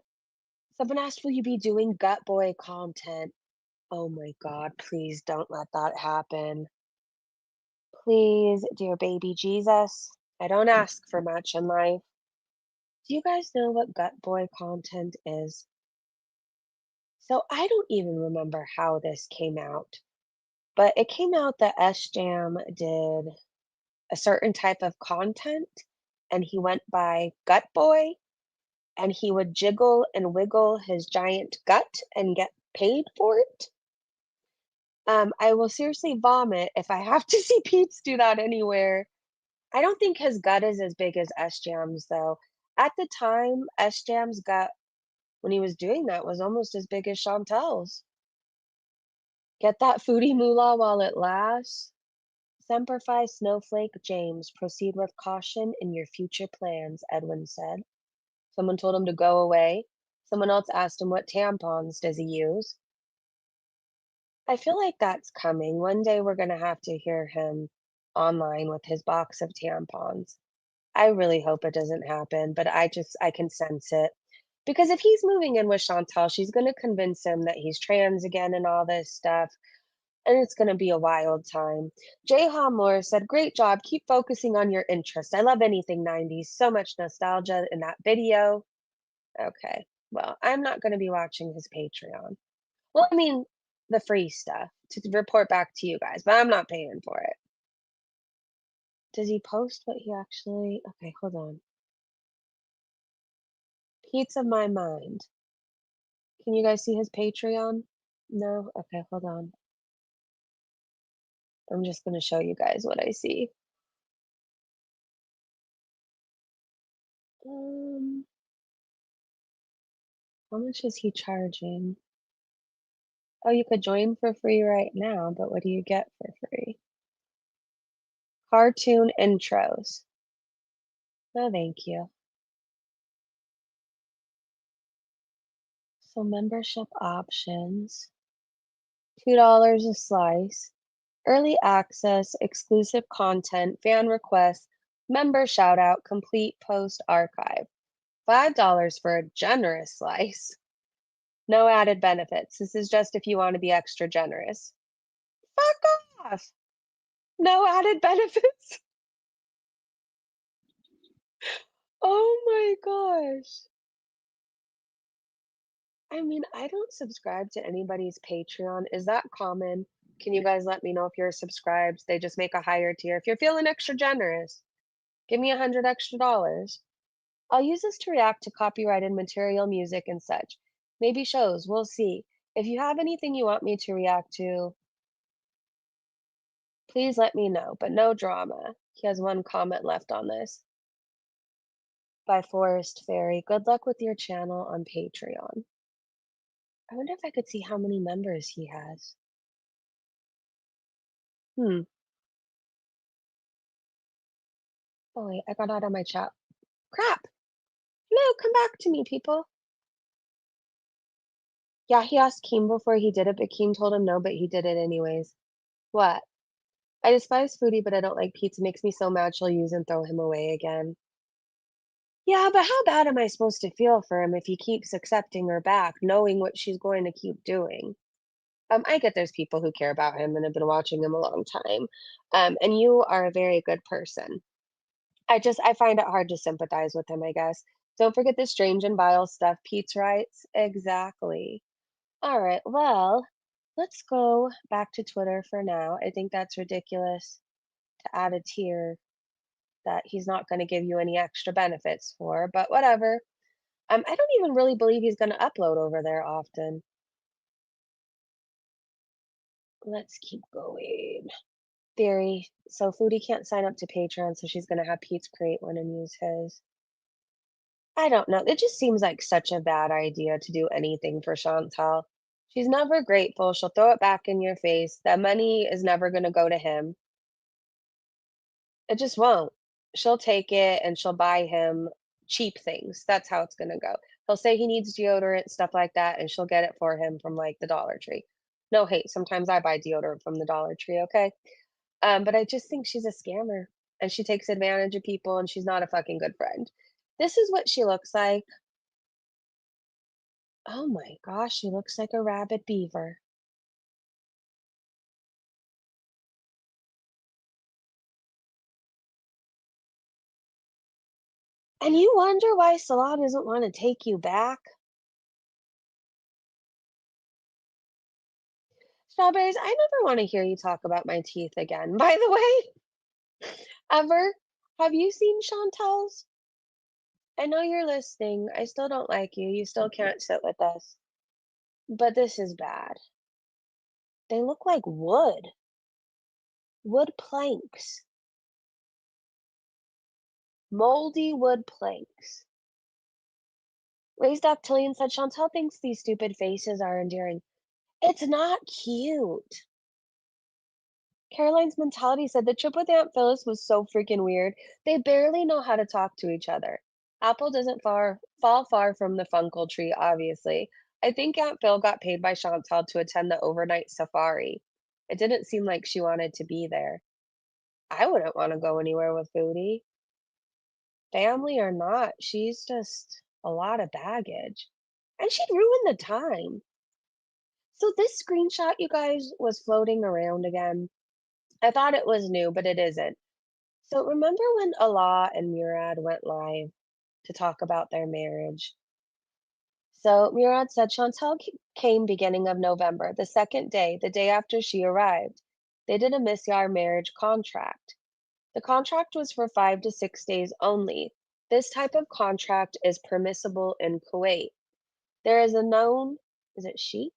Speaker 2: Someone asked, will you be doing Gut Boy content? Oh my god, please don't let that happen. Please, dear baby Jesus. I don't ask for much in life. Do you guys know what Gut Boy content is? So I don't even remember how this came out, but it came out that S-Jam did a certain type of content and he went by Gut Boy and he would jiggle and wiggle his giant gut and get paid for it. I will seriously vomit if I have to see Pete's do that anywhere. I don't think his gut is as big as S-Jam's though. At the time, S-Jam's gut when he was doing that was almost as big as Chantel's. Get that foodie moolah while it lasts. Semper Fi Snowflake James, proceed with caution in your future plans, Edwin said. Someone told him to go away. Someone else asked him what tampons does he use. I feel like that's coming. One day we're gonna have to hear him online with his box of tampons. I really hope it doesn't happen, but I can sense it. Because if he's moving in with Chantal, she's gonna convince him that he's trans again and all this stuff, and it's gonna be a wild time. Jay Moore said, "Great job. Keep focusing on your interests. I love anything 90s. So much nostalgia in that video." Okay. Well, I'm not gonna be watching his Patreon. Well, I mean, the free stuff to report back to you guys, but I'm not paying for it. Does he post what he actually okay, hold on. Pizza My Mind. Can you guys see his Patreon? No? Okay, hold on. I'm just gonna show you guys what I see. Um, how much is he charging? Oh, you could join for free right now, but what do you get for free? Cartoon intros. No, thank you. So membership options. $2 a slice. Early access, exclusive content, fan requests, member shout out, complete post archive. $5 for a generous slice. No added benefits. This is just if you want to be extra generous. Fuck off. No added benefits. Oh my gosh. I mean, I don't subscribe to anybody's Patreon. Is that common? Can you guys let me know if you're subscribed? They just make a higher tier. If you're feeling extra generous, give me 100 extra dollars. I'll use this to react to copyrighted material, music, and such. Maybe shows, we'll see. If you have anything you want me to react to, please let me know, but no drama. He has one comment left on this. By Forest Fairy. Good luck with your channel on Patreon. I wonder if I could see how many members he has. Hmm. Oh wait, I got out of my chat. Crap! No, come back to me, people. Yeah, he asked Keem before he did it, but Keem told him no, but he did it anyways. What? I despise Foodie, but I don't like pizza. Makes me so mad she'll use and throw him away again. Yeah, but how bad am I supposed to feel for him if he keeps accepting her back, knowing what she's going to keep doing? I get there's people who care about him and have been watching him a long time. And you are a very good person. I find it hard to sympathize with him, I guess. Don't forget the strange and vile stuff Pete's writes. Exactly. All right, well, let's go back to Twitter for now. I think that's ridiculous to add a tier that he's not going to give you any extra benefits for, but whatever. I don't even really believe he's going to upload over there often. Let's keep going. Theory. So Foodie can't sign up to Patreon, so she's going to have Pete's create one and use his. I don't know. It just seems like such a bad idea to do anything for Chantal. She's never grateful. She'll throw it back in your face. That money is never going to go to him. It just won't. She'll take it and she'll buy him cheap things. That's how it's gonna go. He'll say he needs deodorant, stuff like that, and she'll get it for him from like the Dollar Tree. No hate. Sometimes I buy deodorant from the Dollar Tree, okay? But I just think she's a scammer and she takes advantage of people and she's not a fucking good friend. This is what she looks like. Oh my gosh, she looks like a rabid beaver. And you wonder why Salah doesn't want to take you back? Strawberries, I never want to hear you talk about my teeth again. By the way, ever, have you seen Chantal's? I know you're listening. I still don't like you. You still can't sit with us. But this is bad. They look like wood. Wood planks. Moldy wood planks. Raised Octillion said Chantal thinks these stupid faces are endearing. It's not cute. Caroline's mentality said the trip with Aunt Phyllis was so freaking weird. They barely know how to talk to each other. Apple doesn't fall far from the Funkle tree, obviously. I think Aunt Phil got paid by Chantal to attend the overnight safari. It didn't seem like she wanted to be there. I wouldn't want to go anywhere with Foodie. Family or not, she's just a lot of baggage. And she'd ruin the time. So this screenshot, you guys, was floating around again. I thought it was new, but it isn't. So remember when Allah and Murad went live to talk about their marriage? So Murad said Chantal came beginning of November, the second day, the day after she arrived. They did a Misyar marriage contract. The contract was for 5 to 6 days only. This type of contract is permissible in Kuwait. There is a known, is it Sheikh?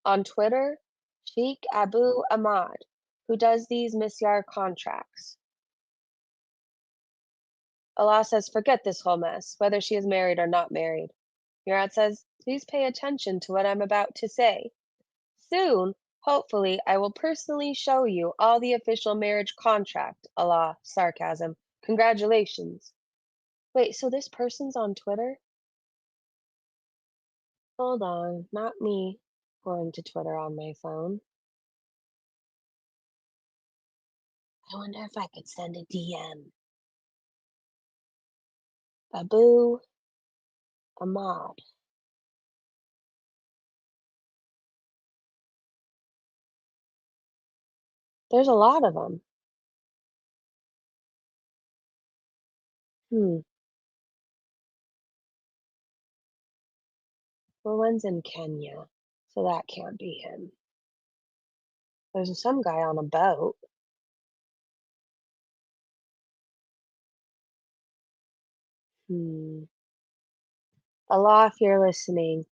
Speaker 2: On Twitter, Sheikh Abu Ahmad, who does these Misyar contracts. Allah says, forget this whole mess, whether she is married or not married. Murad says, please pay attention to what I'm about to say. Soon, hopefully, I will personally show you all the official marriage contract. Allah, sarcasm. Congratulations. Wait, so this person's on Twitter? Hold on, not me going to Twitter on my phone. I wonder if I could send a DM. Abu Ahmad. There's a lot of them. Hmm. Well, one's in Kenya, so that can't be him. There's some guy on a boat. Hmm. Allah, if you're listening,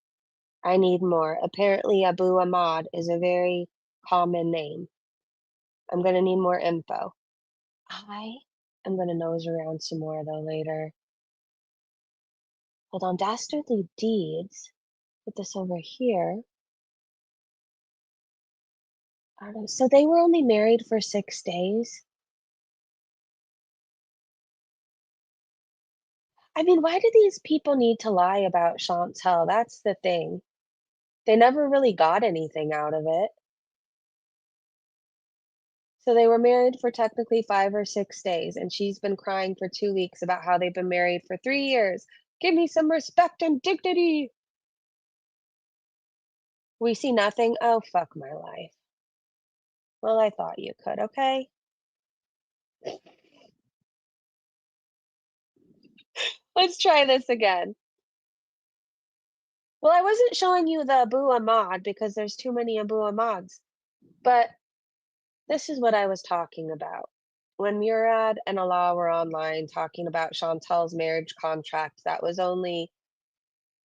Speaker 2: I need more. Apparently, Abu Ahmad is a very common name. I'm gonna need more info. I am gonna nose around some more though later. Hold on, dastardly deeds. Put this over here. I don't know. So they were only married for 6 days. I mean, why do these people need to lie about Chantel? That's the thing. They never really got anything out of it. So they were married for technically 5 or 6 days, and she's been crying for 2 weeks about how they've been married for 3 years. Give me some respect and dignity. We see nothing. Oh, fuck my life. Well, I thought you could, okay? Let's try this again. Well, I wasn't showing you the Abu Ahmad because there's too many Abu Ahmads, but this is what I was talking about. When Murad and Allah were online talking about Chantel's marriage contract that was only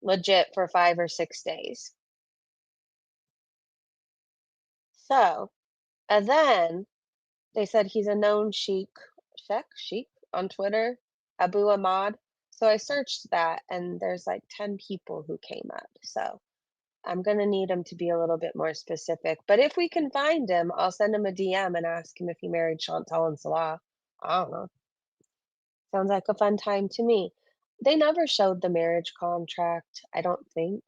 Speaker 2: legit for 5 or 6 days. So, and then they said he's a known sheikh on Twitter, Abu Ahmad. So I searched that and there's like 10 people who came up. So I'm gonna need him to be a little bit more specific. But if we can find him, I'll send him a DM and ask him if he married Chantal and Salah. I don't know. Sounds like a fun time to me. They never showed the marriage contract, I don't think.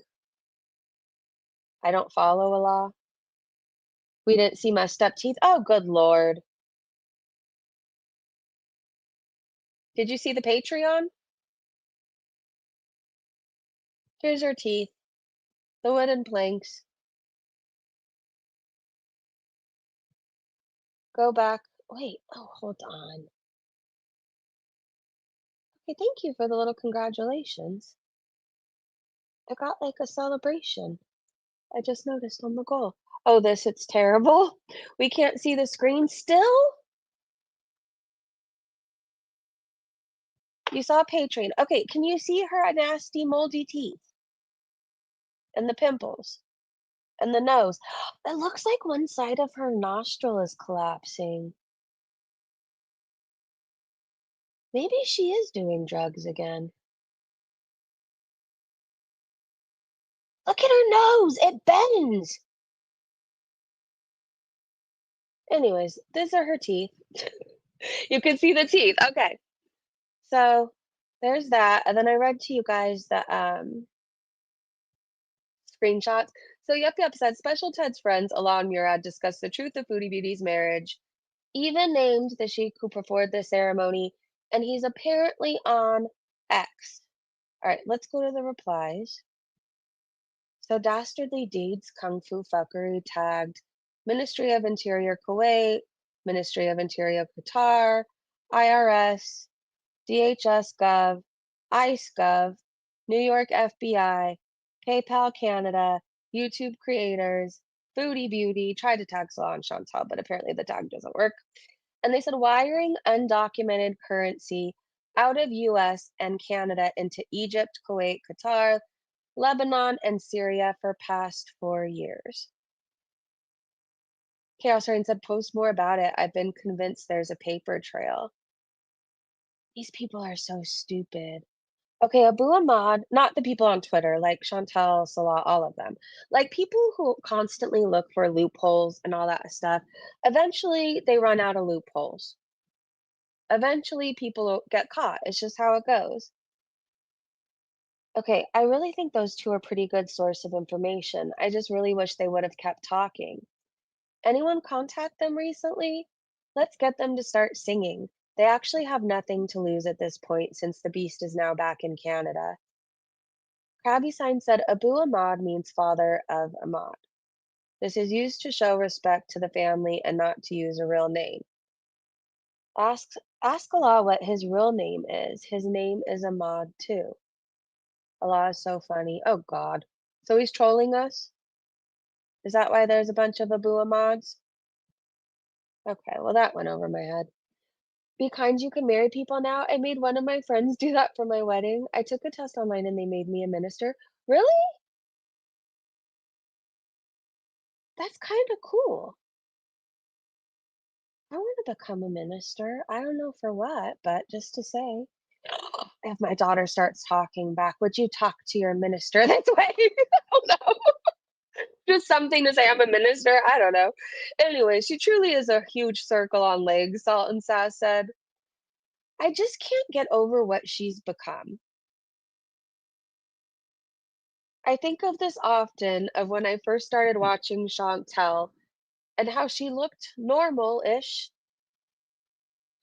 Speaker 2: I don't follow Allah. We didn't see messed up teeth. Oh, good Lord. Did you see the Patreon? Here's her teeth, the wooden planks. Go back. Wait, oh, hold on. Okay, thank you for the little congratulations. I got like a celebration. I just noticed on the goal. Oh, it's terrible. We can't see the screen still? You saw Patreon. Okay, can you see her nasty moldy teeth? And the pimples? And the nose? It looks like one side of her nostril is collapsing. Maybe she is doing drugs again. Look at her nose, it bends. Anyways, these are her teeth. You can see the teeth. Okay. So there's that. And then I read to you guys the screenshots. So Yup Yup said Special Ted's friends Alon Murad discussed the truth of Foodie Beauty's marriage, even named the sheik who performed the ceremony, and he's apparently on X. All right, let's go to the replies. So Dastardly Deeds, Kung Fu Fuckery tagged Ministry of Interior Kuwait, Ministry of Interior Qatar, IRS, DHS Gov, ICE Gov, New York FBI, PayPal Canada, YouTube creators, Foodie Beauty, tried to tag Salah and Chantal, but apparently the tag doesn't work. And they said wiring undocumented currency out of US and Canada into Egypt, Kuwait, Qatar, Lebanon, and Syria for past 4 years. Chaos Rain said, post more about it. I've been convinced there's a paper trail. These people are so stupid. Okay, Abu Ahmad, not the people on Twitter, like Chantal, Salah, all of them. Like people who constantly look for loopholes and all that stuff. Eventually, they run out of loopholes. Eventually, people get caught. It's just how it goes. Okay, I really think those two are pretty good source of information. I just really wish they would have kept talking. Anyone contact them recently? Let's get them to start singing. They actually have nothing to lose at this point since the beast is now back in Canada. Krabby Sign said Abu Ahmad means father of Ahmad. This is used to show respect to the family and not to use a real name. Ask ask Allah what his real name is. His name is Ahmad too. Allah is so funny. Oh God. So he's trolling us? Is that why there's a bunch of Abu Ahmads? Okay, well that went over my head. Be kind, you can marry people now. I made one of my friends do that for my wedding. I took a test online and they made me a minister. Really? That's kind of cool. I want to become a minister. I don't know for what, but just to say. If my daughter starts talking back, would you talk to your minister this way? Oh no. Just something to say I'm a minister. I don't know. Anyway, she truly is a huge circle on legs, Salt and Sass said. I just can't get over what she's become. I think of this often of when I first started watching Chantel and how she looked normal-ish.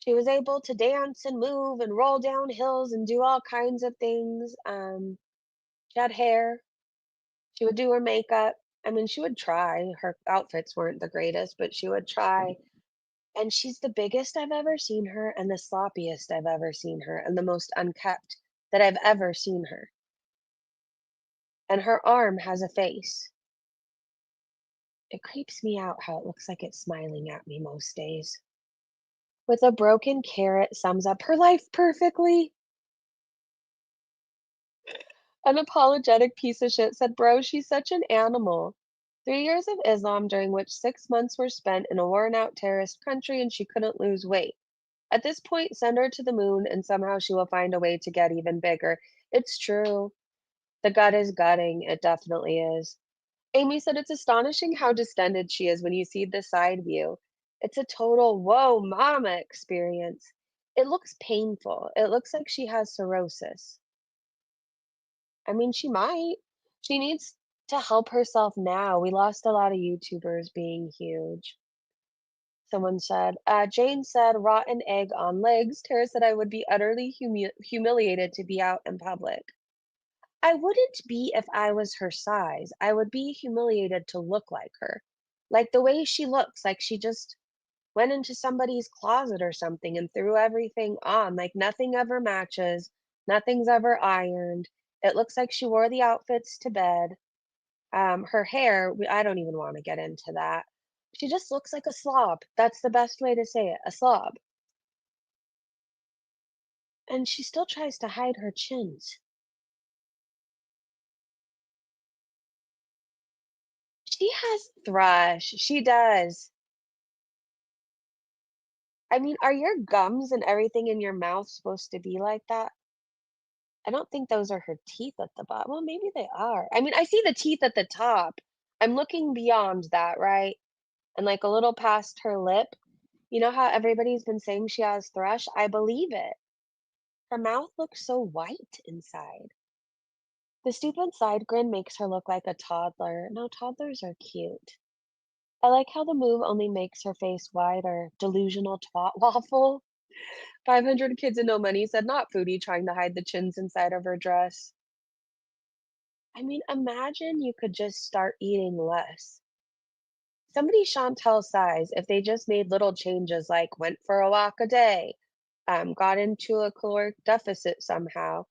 Speaker 2: She was able to dance and move and roll down hills and do all kinds of things. She had hair. She would do her makeup. I mean, she would try. Her outfits weren't the greatest, but she would try. And she's the biggest I've ever seen her and the sloppiest I've ever seen her and the most unkept that I've ever seen her. And her arm has a face. It creeps me out how it looks like it's smiling at me most days. With a broken carrot sums up her life perfectly. An apologetic piece of shit said, bro, she's such an animal. 3 years of Islam, during which 6 months were spent in a worn out terrorist country, and she couldn't lose weight. At this point, send her to the moon, and somehow she will find a way to get even bigger. It's true. The gut is gutting. It definitely is. Amy said it's astonishing how distended she is when you see the side view. It's a total whoa mama experience. It looks painful. It looks like she has cirrhosis. I mean, she might. She needs to help herself now. We lost a lot of YouTubers being huge. Someone said, Jane said, rotten egg on legs. Tara said, I would be utterly humiliated to be out in public. I wouldn't be if I was her size. I would be humiliated to look like her. Like the way she looks, like she just went into somebody's closet or something and threw everything on. Like nothing ever matches, nothing's ever ironed. It looks like she wore the outfits to bed. Her hair, I don't even want to get into that. She just looks like a slob. That's the best way to say it, a slob. And she still tries to hide her chins. She has thrush. She does. I mean, are your gums and everything in your mouth supposed to be like that? I don't think those are her teeth at the bottom. Well, maybe they are. I mean, I see the teeth at the top. I'm looking beyond that, right? And like a little past her lip. You know how everybody's been saying she has thrush? I believe it. Her mouth looks so white inside. The stupid side grin makes her look like a toddler. No, toddlers are cute. I like how the move only makes her face wider. Delusional twat waffle. 500 kids and no money said not Foodie trying to hide the chins inside of her dress. I mean, imagine you could just start eating less. Somebody Chantel's size, if they just made little changes like went for a walk a day, got into a caloric deficit somehow,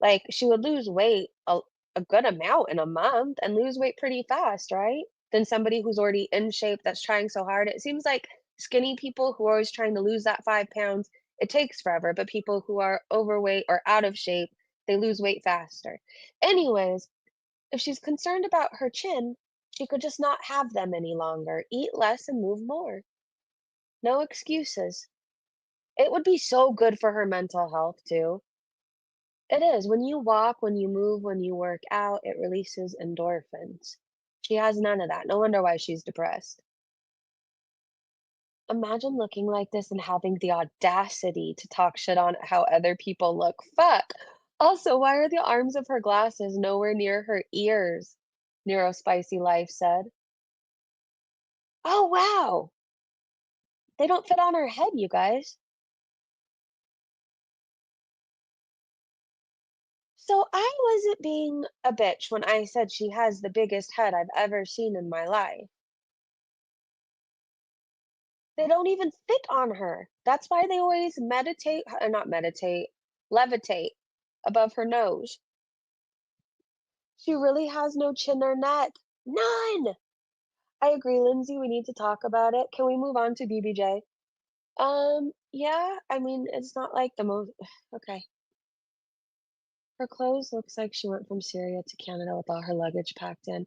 Speaker 2: like she would lose weight a good amount in a month and lose weight pretty fast, right? Than somebody who's already in shape that's trying so hard. It seems like skinny people who are always trying to lose that 5 pounds, it takes forever, but people who are overweight or out of shape, they lose weight faster. Anyways, if she's concerned about her chin, she could just not have them any longer, eat less and move more. No excuses. It would be so good for her mental health too. It is. When you walk, when you move, when you work out, it releases endorphins. She has none of that. No wonder why she's depressed. Imagine looking like this and having the audacity to talk shit on how other people look. Fuck. Also, why are the arms of her glasses nowhere near her ears? Neurospicy Life said. Oh, wow. They don't fit on her head, you guys. So I wasn't being a bitch when I said she has the biggest head I've ever seen in my life. They don't even fit on her. That's why they always not meditate, levitate above her nose. She really has no chin or neck. None. I agree, Lindsay. We need to talk about it. Can we move on to BBJ? Yeah, I mean, it's not like the most. Okay. Her clothes looks like she went from Syria to Canada with all her luggage packed in.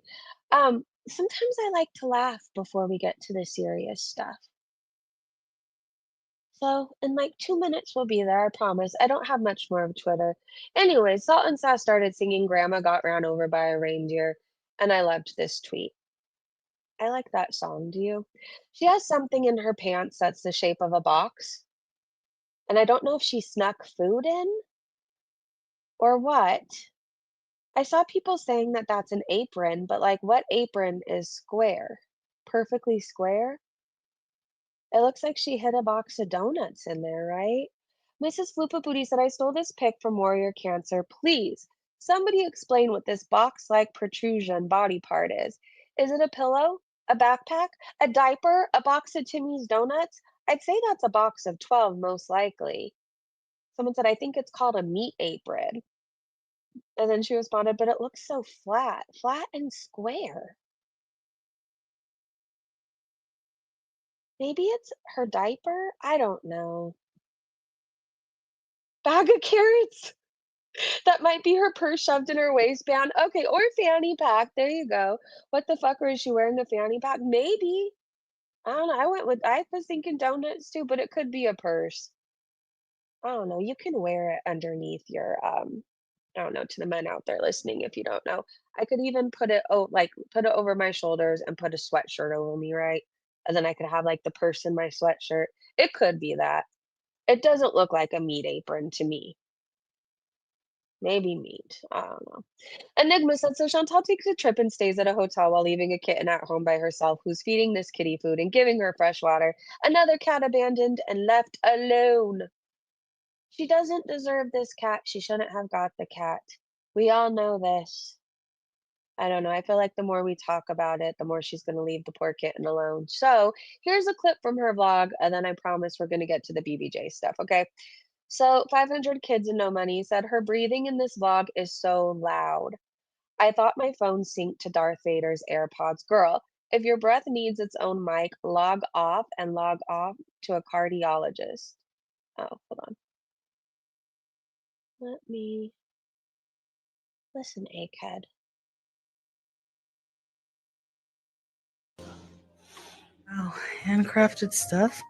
Speaker 2: Sometimes I like to laugh before we get to the serious stuff. So in like 2 minutes we'll be there, I promise. I don't have much more of Twitter. Anyway, Salt and Sass started singing Grandma Got Ran Over by a Reindeer, and I loved this tweet. I like that song, do you? She has something in her pants that's the shape of a box, and I don't know if she snuck food in or what. I saw people saying that that's an apron, but like what apron is square? Perfectly square? It looks like she hid a box of donuts in there, right? Mrs. Floopa Booty said, I stole this pic from Warrior Cancer. Please, somebody explain what this box-like protrusion body part is. Is it a pillow? A backpack? A diaper? A box of Timmy's donuts? I'd say that's a box of 12, most likely. Someone said, I think it's called a meat apron. And then she responded, but it looks so flat and square. Maybe it's her diaper? I don't know. Bag of carrots? That might be her purse shoved in her waistband. Okay, or fanny pack. There you go. What the fuck, or is she wearing a fanny pack? Maybe. I don't know. I was thinking donuts too, but it could be a purse. I don't know. You can wear it underneath your I don't know, to the men out there listening if you don't know. I could even put it over my shoulders and put a sweatshirt over me, right? And then I could have like the purse in my sweatshirt. It could be that. It doesn't look like a meat apron to me. Maybe meat. I don't know. Enigma said, so Chantal takes a trip and stays at a hotel while leaving a kitten at home by herself who's feeding this kitty food and giving her fresh water. Another cat abandoned and left alone. She doesn't deserve this cat. She shouldn't have got the cat. We all know this. I don't know. I feel like the more we talk about it, the more she's going to leave the poor kitten alone. So here's a clip from her vlog, and then I promise we're going to get to the BBJ stuff, okay? So 500 Kids and No Money said her breathing in this vlog is so loud. I thought my phone synced to Darth Vader's AirPods. Girl, if your breath needs its own mic, log off and log off to a cardiologist. Oh, hold on. Let me listen, egghead.
Speaker 5: Wow, handcrafted stuff.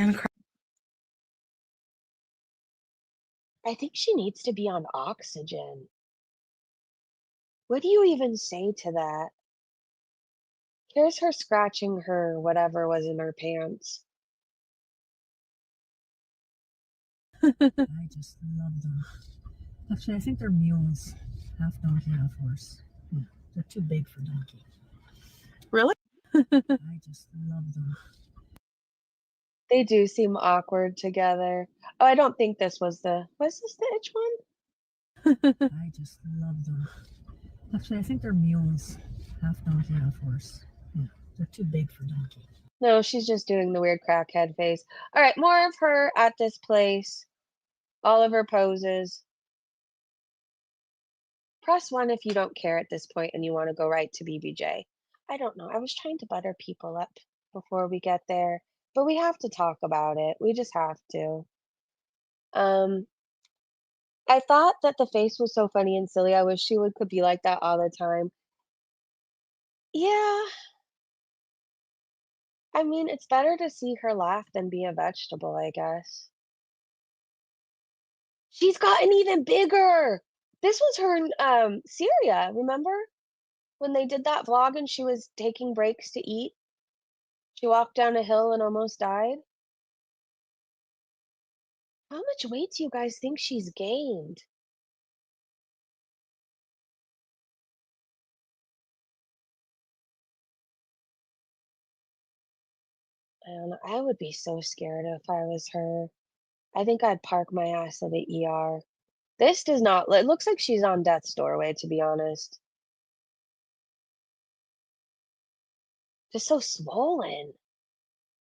Speaker 5: handcrafted.
Speaker 2: I think she needs to be on oxygen. What do you even say to that? Here's her scratching her whatever was in her pants.
Speaker 6: I just love them. Actually, I think they're mules. Half donkey, half horse. Yeah, they're too big for donkey.
Speaker 5: Really?
Speaker 6: I just love them.
Speaker 2: They do seem awkward together. Oh, I don't think this was was this the itch one?
Speaker 6: I just love them. Actually, I think they're mules. Half donkey, half horse. Yeah, they're too big for donkey.
Speaker 2: No, she's just doing the weird crackhead face. All right, more of her at this place. All of her poses. Press 1 if you don't care at this point and you want to go right to BBJ. I don't know. I was trying to butter people up before we get there, but we have to talk about it. We just have to. Um, I thought that the face was so funny and silly. I wish she could be like that all the time. Yeah, I mean, it's better to see her laugh than be a vegetable, I guess. She's gotten even bigger. This was her in Syria, remember? When they did that vlog and she was taking breaks to eat? She walked down a hill and almost died. How much weight do you guys think she's gained? I don't know. I would be so scared if I was her. I think I'd park my ass at the ER. This does not, it looks like she's on death's doorway, to be honest. Just so swollen.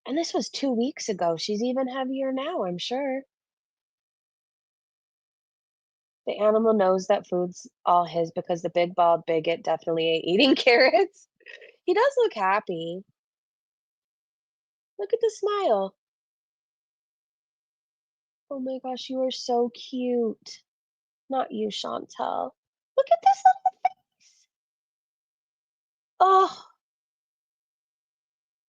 Speaker 2: And this was 2 weeks ago. She's even heavier now, I'm sure. The animal knows that food's all his because the big bald bigot definitely ain't eating carrots. He does look happy. Look at the smile. Oh my gosh, you are so cute. Not you, Chantel. Look at this little face. Oh,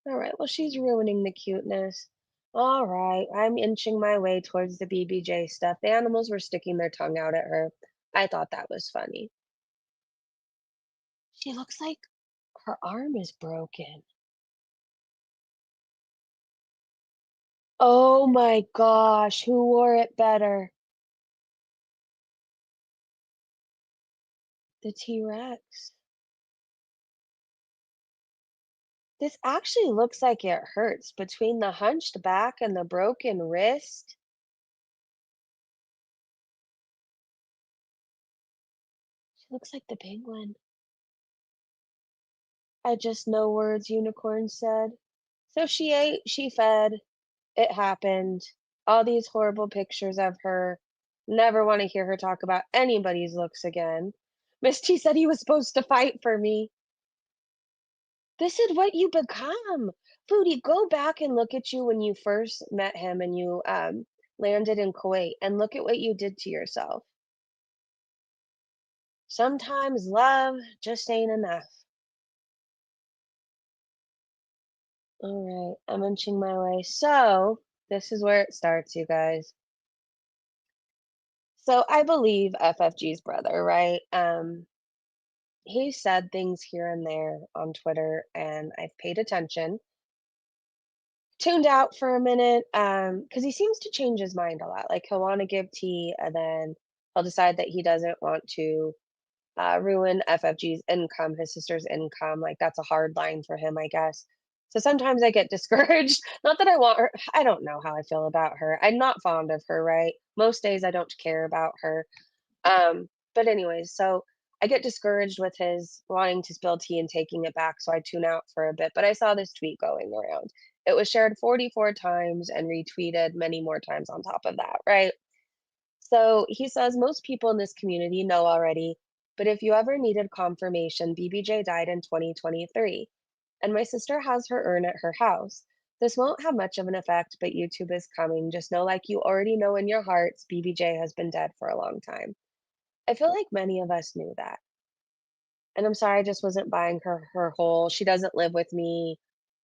Speaker 2: all right. Well, she's ruining the cuteness. All right. I'm inching my way towards the BBJ stuff. The animals were sticking their tongue out at her. I thought that was funny. She looks like her arm is broken. Oh my gosh, who wore it better? The T-Rex. This actually looks like it hurts between the hunched back and the broken wrist. She looks like the penguin. I just know words, Unicorn said. So she ate, she fed, it happened. All these horrible pictures of her. Never want to hear her talk about anybody's looks again. Miss T said he was supposed to fight for me. This is what you become. Foodie, go back and look at you when you first met him and you landed in Kuwait and look at what you did to yourself. Sometimes love just ain't enough. All right, I'm inching my way. So, this is where it starts, you guys. So, I believe FFG's brother, right? He said things here and there on Twitter, and I've paid attention. Tuned out for a minute, because he seems to change his mind a lot. Like, he'll wanna give tea, and then he'll decide that he doesn't want to, ruin FFG's income, his sister's income, like, that's a hard line for him, I guess. So sometimes I get discouraged. Not that I want her, I don't know how I feel about her. I'm not fond of her, right? Most days I don't care about her. But anyways, so I get discouraged with his wanting to spill tea and taking it back, so I tune out for a bit. But I saw this tweet going around. It was shared 44 times and retweeted many more times on top of that, right? So he says most people in this community know already, but if you ever needed confirmation, BBJ died in 2023, and my sister has her urn at her house. This won't have much of an effect, but YouTube is coming. Just know, like you already know in your hearts, BBJ has been dead for a long time. I feel like many of us knew that. And I'm sorry I just wasn't buying her whole, she doesn't live with me.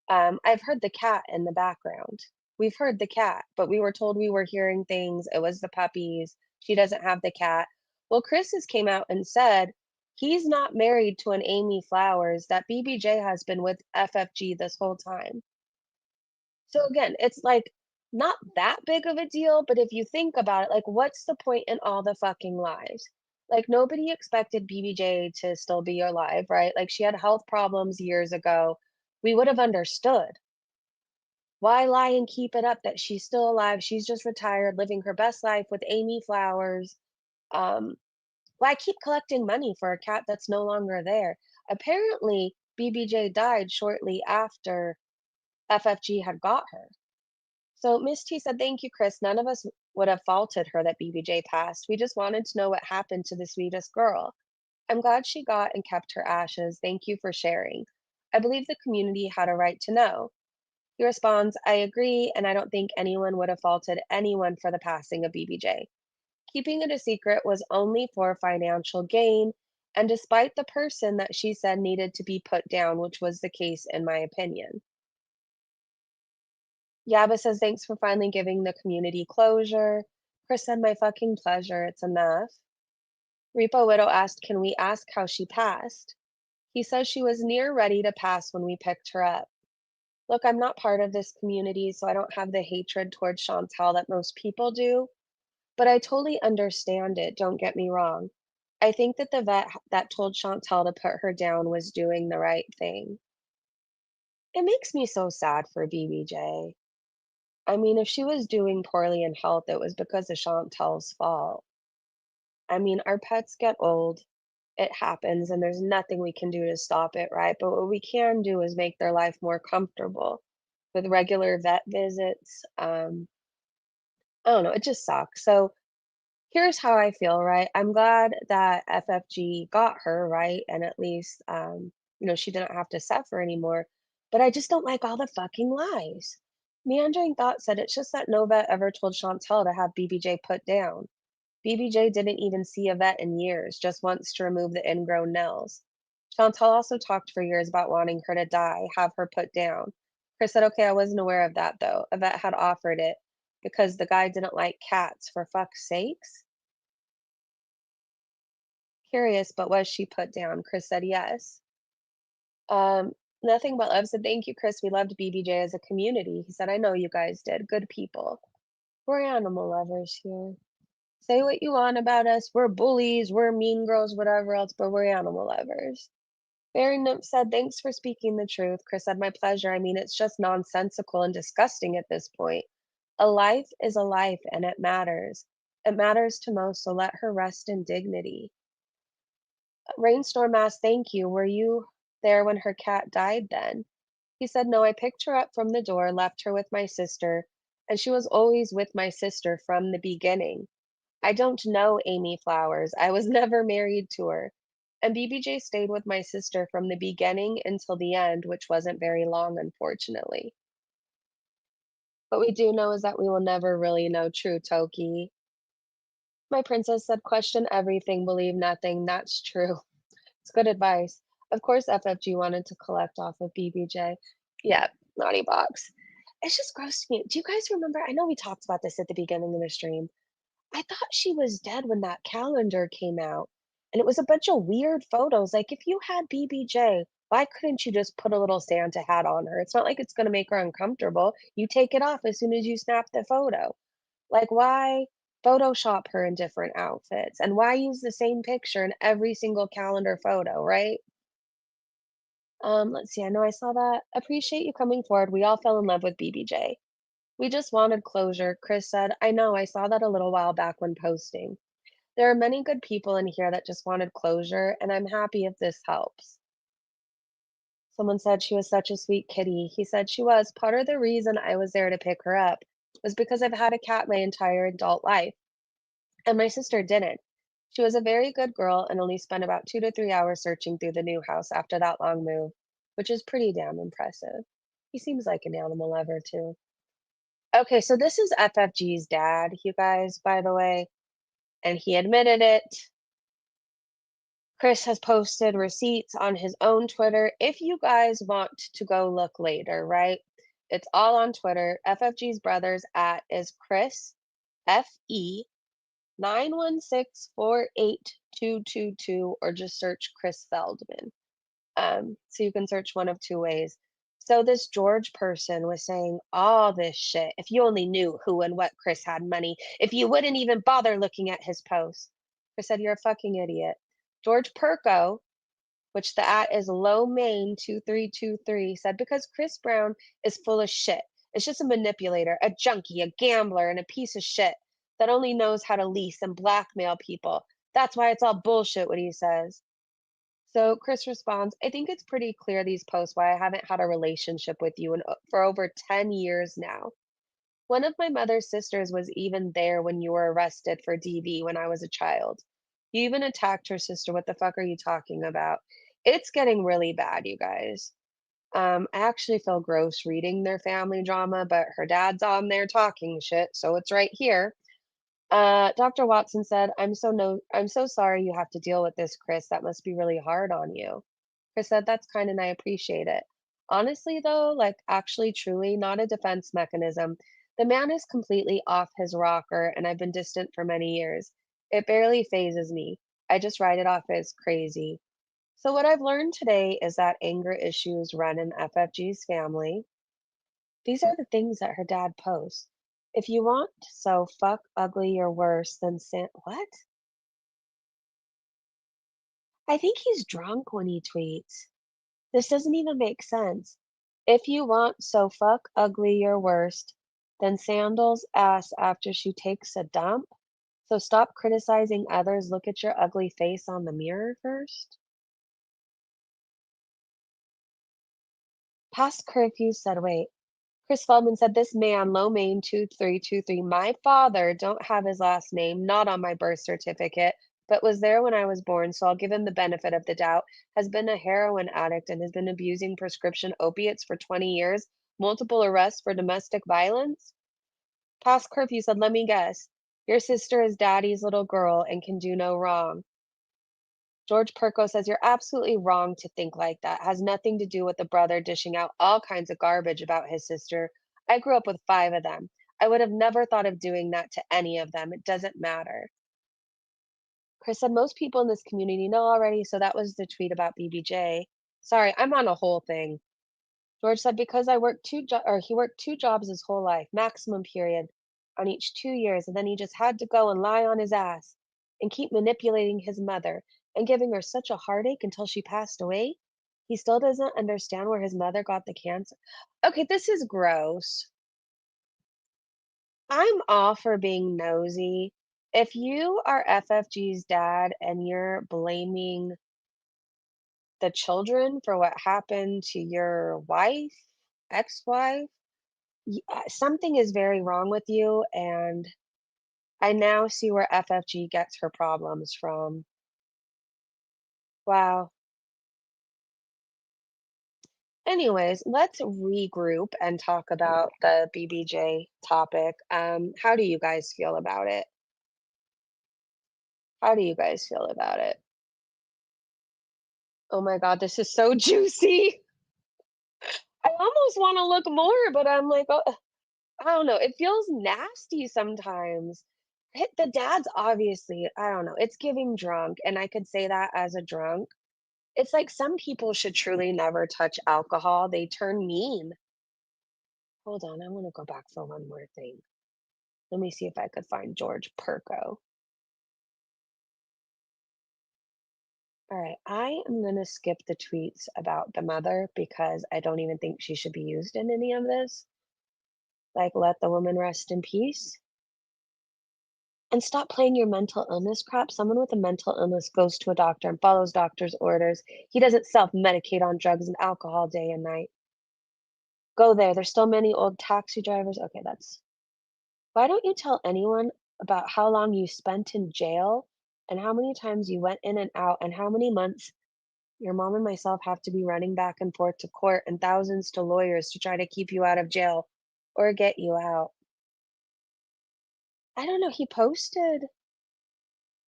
Speaker 2: I've heard the cat in the background. We've heard the cat, but we were told we were hearing things. It was the puppies. She doesn't have the cat. Well, Chris has came out and said he's not married to an Amy Flowers, that BBJ has been with FFG this whole time. So again, it's like not that big of a deal, but if you think about it, like what's the point in all the fucking lies? Like nobody expected BBJ to still be alive, right? Like she had health problems years ago. We would have understood. Why lie and keep it up that she's still alive? She's just retired, living her best life with Amy Flowers. Um, why keep collecting money for a cat that's no longer there? Apparently, BBJ died shortly after FFG had got her. So Miss T said, "Thank you, Chris. None of us would have faulted her that BBJ passed. We just wanted to know what happened to the sweetest girl. I'm glad she got and kept her ashes. Thank you for sharing. I believe the community had a right to know." He responds, "I agree, and I don't think anyone would have faulted anyone for the passing of BBJ. Keeping it a secret was only for financial gain, and despite the person that she said needed to be put down, which was the case in my opinion." Yaba says, "Thanks for finally giving the community closure." Chris said, "My fucking pleasure. It's enough." Repo Widow asked, "Can we ask how she passed?" He says she was near ready to pass when we picked her up. Look, I'm not part of this community, so I don't have the hatred towards Chantal that most people do, but I totally understand it, don't get me wrong. I think that the vet that told Chantal to put her down was doing the right thing. It makes me so sad for BBJ. I mean, if she was doing poorly in health, it was because of Chantal's fault. I mean, our pets get old, it happens, and there's nothing we can do to stop it, right? But what we can do is make their life more comfortable with regular vet visits. I don't know, it just sucks. So here's how I feel, right? I'm glad that FFG got her, right? And at least, she didn't have to suffer anymore. But I just don't like all the fucking lies. Meandering Thought said it's just that no vet ever told Chantal to have BBJ put down. BBJ didn't even see a vet in years, just once to remove the ingrown nails. Chantal also talked for years about wanting her to die, have her put down. Chris said, "Okay, I wasn't aware of that though. A vet had offered it because the guy didn't like cats, for fuck's sakes." Curious, but was she put down? Chris said yes. Um, Nothing but love said, "Thank you, Chris. We loved BBJ as a community." He said, "I know you guys did. Good people. We're animal lovers here. Say what you want about us. We're bullies, we're mean girls, whatever else, but we're animal lovers." Barry Nymph said, "Thanks for speaking the truth." Chris said, "My pleasure. I mean, it's just nonsensical and disgusting at this point. A life is a life and it matters. It matters to most, so let her rest in dignity." Rainstorm asked, "Thank you. Were you there when her cat died then?" He said, "No, I picked her up from the door, left her with my sister, and she was always with my sister from the beginning. I don't know Amy Flowers. I was never married to her. And BBJ stayed with my sister from the beginning until the end, which wasn't very long, unfortunately. What we do know is that we will never really know true Toki." My princess said, "Question everything, believe nothing." That's true. It's good advice. Of course, FFG wanted to collect off of BBJ. Yeah, naughty box. It's just gross to me. Do you guys remember? I know we talked about this at the beginning of the stream. I thought she was dead when that calendar came out, and it was a bunch of weird photos. Like, if you had BBJ, why couldn't you just put a little Santa hat on her? It's not like it's gonna make her uncomfortable. You take it off as soon as you snap the photo. Like, why Photoshop her in different outfits? And why use the same picture in every single calendar photo, right? Let's see. I know I saw that. Appreciate you coming forward. We all fell in love with BBJ. We just wanted closure, Chris said. I know, I saw that a little while back when posting. There are many good people in here that just wanted closure, and I'm happy if this helps. Someone said she was such a sweet kitty. He said she was. Part of the reason I was there to pick her up was because I've had a cat my entire adult life, and my sister didn't. She was a very good girl and only spent about 2 to 3 hours searching through the new house after that long move, which is pretty damn impressive. He seems like an animal lover, too. Okay, so this is FFG's dad, you guys, by the way, and he admitted it. Chris has posted receipts on his own Twitter. If you guys want to go look later, right? It's all on Twitter. FFG's brother's at is Chris FE 916482222, or just search Chris Feldman. So you can search one of two ways. So this George person was saying all this shit. If you only knew who and what Chris had money, if you wouldn't even bother looking at his posts. Chris said, "You're a fucking idiot." George Perko, which the at is lowmain2323, said because Chris Brown is full of shit. It's just a manipulator, a junkie, a gambler, and a piece of shit that only knows how to lease and blackmail people. That's why it's all bullshit what he says. So Chris responds, "I think it's pretty clear these posts why I haven't had a relationship with you for over 10 years now. One of my mother's sisters was even there when you were arrested for DV when I was a child. You even attacked her sister. What the fuck are you talking about?" It's getting really bad, you guys. I actually feel gross reading their family drama, but her dad's on there talking shit, so it's right here. Dr. Watson said, I'm so sorry you have to deal with this, Chris. That must be really hard on you." Chris said, "That's kind and I appreciate it. Honestly, though, like actually, truly, not a defense mechanism. The man is completely off his rocker, and I've been distant for many years. It barely phases me. I just write it off as crazy." So, what I've learned today is that anger issues run in FFG's family. These are the things that her dad posts. If you want so fuck ugly or worse than what? I think he's drunk when he tweets. This doesn't even make sense. If you want so fuck ugly or worst, then Sandals ass after she takes a dump. So stop criticizing others. Look at your ugly face on the mirror first. Past curfew said, wait. Chris Feldman said, "This man, Lomain2323, my father, don't have his last name, not on my birth certificate, but was there when I was born, so I'll give him the benefit of the doubt, has been a heroin addict and has been abusing prescription opiates for 20 years, multiple arrests for domestic violence." Past curfew said, "Let me guess. Your sister is daddy's little girl and can do no wrong." George Perko says, "You're absolutely wrong to think like that. Has nothing to do with the brother dishing out all kinds of garbage about his sister. I grew up with 5 of them. I would have never thought of doing that to any of them. It doesn't matter." Chris said, "Most people in this community know already, so that was the tweet about BBJ. Sorry, I'm on a whole thing." George said, "Because he worked 2 jobs his whole life, maximum period, on each 2 years, and then he just had to go and lie on his ass and keep manipulating his mother and giving her such a heartache until she passed away. He still doesn't understand where his mother got the cancer." Okay, this is gross. I'm all for being nosy. If you are FFG's dad and you're blaming the children for what happened to your wife, ex-wife, something is very wrong with you, and I now see where FFG gets her problems from. Wow. Anyways, let's regroup and talk about the BBJ topic. How do you guys feel about it? How do you guys feel about it? Oh my God, this is so juicy. I almost want to look more, but I'm like, oh, I don't know. It feels nasty sometimes. The dad's obviously, I don't know, it's giving drunk, and I could say that as a drunk. It's like some people should truly never touch alcohol. They turn mean. Hold on, I want to go back for one more thing. Let me see if I could find George Perko. All right, I am going to skip the tweets about the mother because I don't even think she should be used in any of this. Like, let the woman rest in peace. And stop playing your mental illness crap. Someone with a mental illness goes to a doctor and follows doctor's orders. He doesn't self-medicate on drugs and alcohol day and night. Go there. There's still many old taxi drivers. Okay, that's. Why don't you tell anyone about how long you spent in jail and how many times you went in and out and how many months your mom and myself have to be running back and forth to court and thousands to lawyers to try to keep you out of jail or get you out? I don't know. He posted.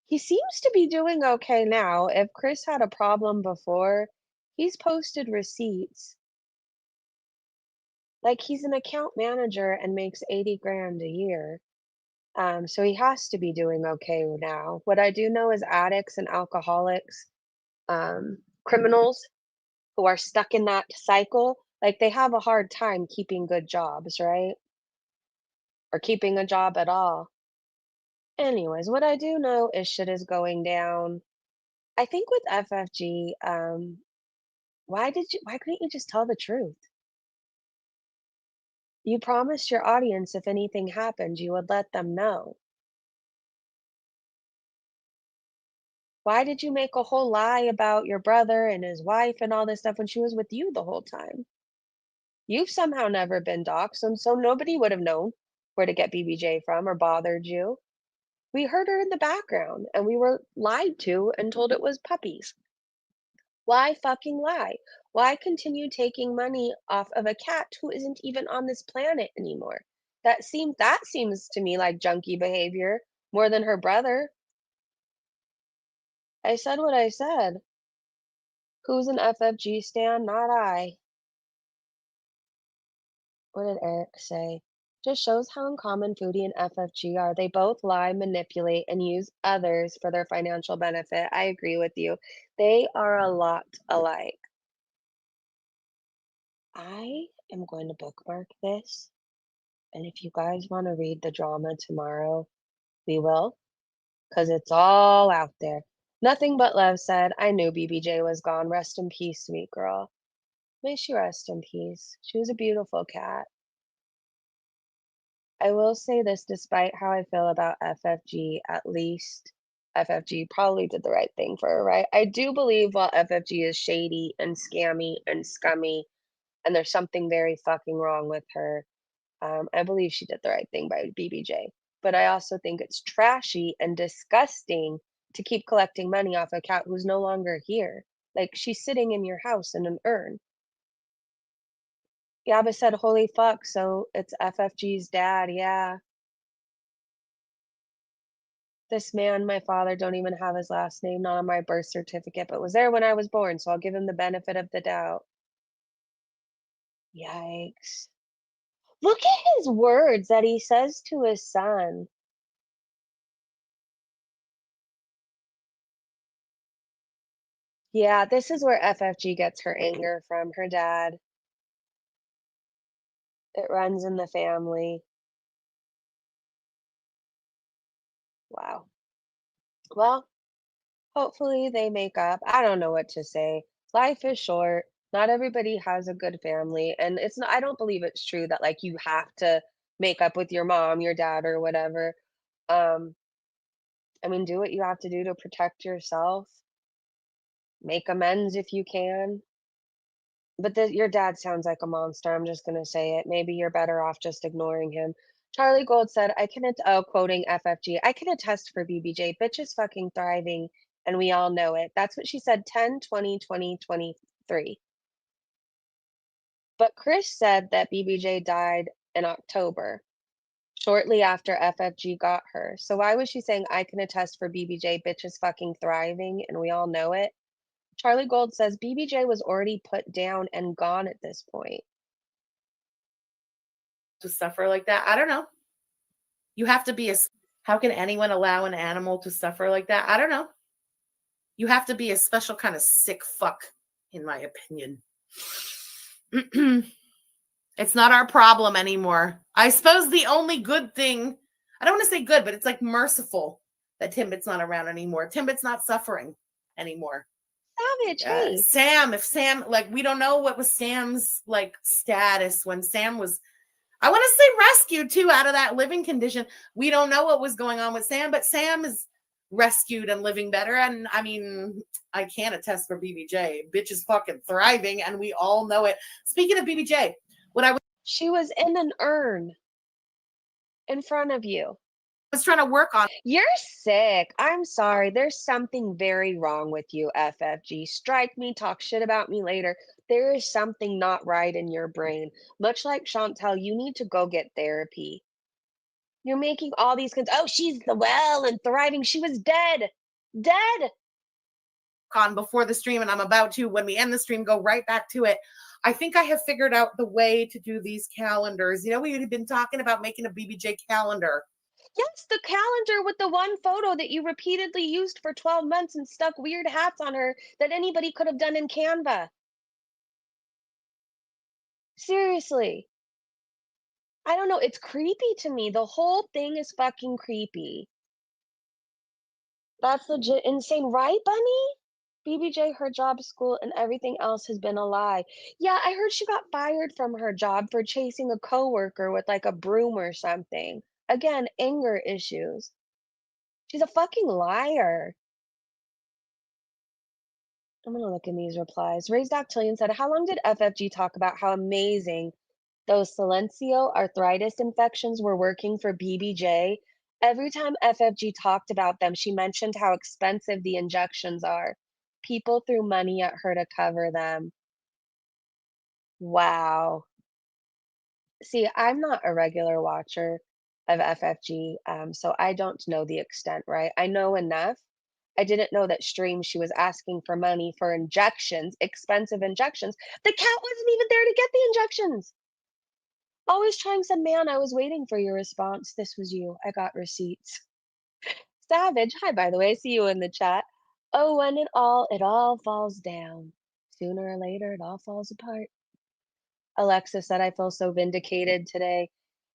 Speaker 2: He seems to be doing okay now. If Chris had a problem before, he's posted receipts. Like, he's an account manager and makes 80 grand a year. So he has to be doing okay now. What I do know is addicts and alcoholics, criminals who are stuck in that cycle, like, they have a hard time keeping good jobs, right? Or keeping a job at all. Anyways, what I do know is shit is going down. I think with FFG, why couldn't you just tell the truth? You promised your audience if anything happened, you would let them know. Why did you make a whole lie about your brother and his wife and all this stuff when she was with you the whole time? You've somehow never been doxxed, and so nobody would have known where to get BBJ from or bothered you. We heard her in the background and we were lied to and told it was puppies. Why fucking lie? Why continue taking money off of a cat who isn't even on this planet anymore? That seems to me like junkie behavior more than her brother. I said what I said. Who's an FFG stan? Not I. What did Eric say? Just shows how uncommon Foodie and FFG are. They both lie, manipulate, and use others for their financial benefit. I agree with you. They are a lot alike. I am going to bookmark this, and if you guys want to read the drama tomorrow, we will, because it's all out there. Nothing but love said, I knew BBJ was gone. Rest in peace, sweet girl. May she rest in peace. She was a beautiful cat. I will say this, despite how I feel about FFG, at least FFG probably did the right thing for her, right? I do believe while FFG is shady and scammy and scummy, and there's something very fucking wrong with her, I believe she did the right thing by BBJ. But I also think it's trashy and disgusting to keep collecting money off a cat who's no longer here. Like, she's sitting in your house in an urn. Yaba said, holy fuck, so it's FFG's dad, yeah. This man, my father, don't even have his last name, not on my birth certificate, but was there when I was born, so I'll give him the benefit of the doubt. Yikes. Look at his words that he says to his son. Yeah, this is where FFG gets her anger from her dad. It runs in the family. Wow. Well, hopefully they make up. I don't know what to say. Life is short. Not everybody has a good family, and it's not, I don't believe it's true that like you have to make up with your mom, your dad, or whatever. Um, I mean, do what you have to do to protect yourself. Make amends if you can. But your dad sounds like a monster. I'm just gonna say it. Maybe you're better off just ignoring him. Charlie Gold said, I can, quoting FFG, I can attest for BBJ. Bitch is fucking thriving, and we all know it. That's what she said 10/20/2023. But Chris said that BBJ died in October, shortly after FFG got her. So why was she saying, I can attest for BBJ, bitch is fucking thriving, and we all know it? Charlie Gold says BBJ was already put down and gone at this point.
Speaker 3: To suffer like that. I don't know. You have to be how can anyone allow an animal to suffer like that? I don't know. You have to be a special kind of sick fuck, in my opinion. It's not our problem anymore. I suppose the only good thing, I don't want to say good, but it's like merciful that Timbit's not around anymore. Timbit's not suffering anymore.
Speaker 2: Savage, hey.
Speaker 3: Sam, if Sam, like, we don't know what was Sam's like status when Sam was, I want to say rescued too out of that living condition. We don't know what was going on with Sam, but Sam is rescued and living better. And I mean, I can't attest for BBJ. Bitch is fucking thriving, and we all know it. Speaking of BBJ,
Speaker 2: she was in an urn in front of you.
Speaker 3: Was trying to work on.
Speaker 2: You're sick. I'm sorry. There's something very wrong with you, FFG. Strike me, talk shit about me later. There is something not right in your brain. Much like Chantel, you need to go get therapy. You're making all these oh, she's well and thriving. She was dead. Dead.
Speaker 3: On before the stream, and I'm about to, when we end the stream, go right back to it.
Speaker 7: I think I have figured out the way to do these calendars. You know, we had been talking about making a BBJ calendar.
Speaker 2: Yes, the calendar with the one photo that you repeatedly used for 12 months and stuck weird hats on her that anybody could have done in Canva. Seriously. I don't know, it's creepy to me. The whole thing is fucking creepy. That's legit insane, right, Bunny? BBJ, her job, school, and everything else has been a lie. Yeah, I heard she got fired from her job for chasing a coworker with like a broom or something. Again, anger issues. She's a fucking liar. I'm gonna look in these replies. Raised Octillion said, how long did FFG talk about how amazing those silencio arthritis infections were working for BBJ? Every time FFG talked about them, she mentioned how expensive the injections are. People threw money at her to cover them. Wow. See, I'm not a regular watcher of FFG, so I don't know the extent, right? I know enough. I didn't know that stream she was asking for money for injections, expensive injections. The cat wasn't even there to get the injections. Always trying said, man, I was waiting for your response. This was you. I got receipts. Savage, hi, by the way. See you in the chat. Oh, when it all falls down. Sooner or later, it all falls apart. Alexa said, I feel so vindicated today.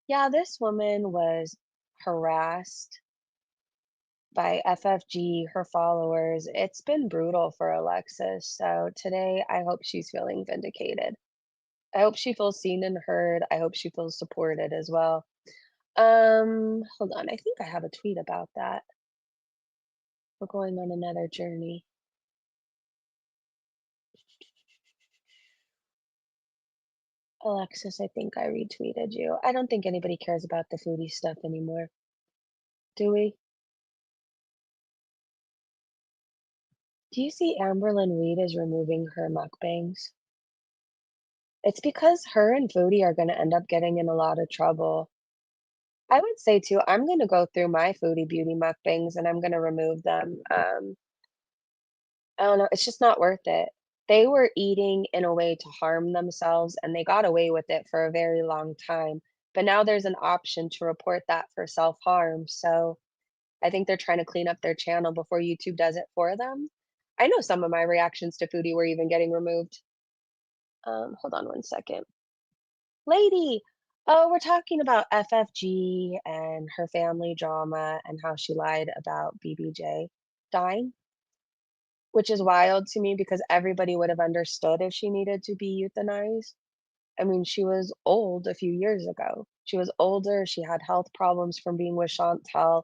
Speaker 2: Yeah, this woman was harassed by FFG, her followers. It's been brutal for Alexis. So today, I hope she's feeling vindicated. I hope she feels seen and heard. I hope she feels supported as well. Hold on. I think I have a tweet about that. We're going on another journey. Alexis, I think I retweeted you. I don't think anybody cares about the foodie stuff anymore. Do we? Do you see Amberlyn Reed is removing her mukbangs? It's because her and Foodie are going to end up getting in a lot of trouble. I would say too, I'm going to go through my Foodie Beauty mukbangs and I'm going to remove them. I don't know, it's just not worth it. They were eating in a way to harm themselves and they got away with it for a very long time. But now there's an option to report that for self-harm. So I think they're trying to clean up their channel before YouTube does it for them. I know some of my reactions to Foodie were even getting removed. Hold on one second. Lady, oh, we're talking about FFG and her family drama and how she lied about BBJ dying, which is wild to me because everybody would have understood if she needed to be euthanized. I mean, she was old a few years ago. She was older, she had health problems from being with Chantel.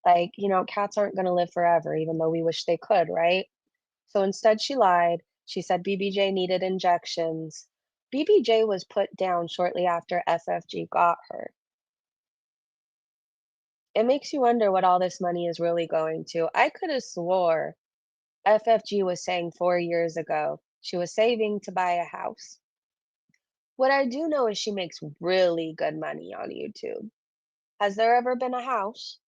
Speaker 2: Like, cats aren't going to live forever, even though we wish they could, right? So instead, she lied. She said BBJ needed injections. BBJ was put down shortly after FFG got her. It makes you wonder what all this money is really going to. I could have swore FFG was saying 4 years ago she was saving to buy a house. What I do know is she makes really good money on YouTube. Has there ever been a house?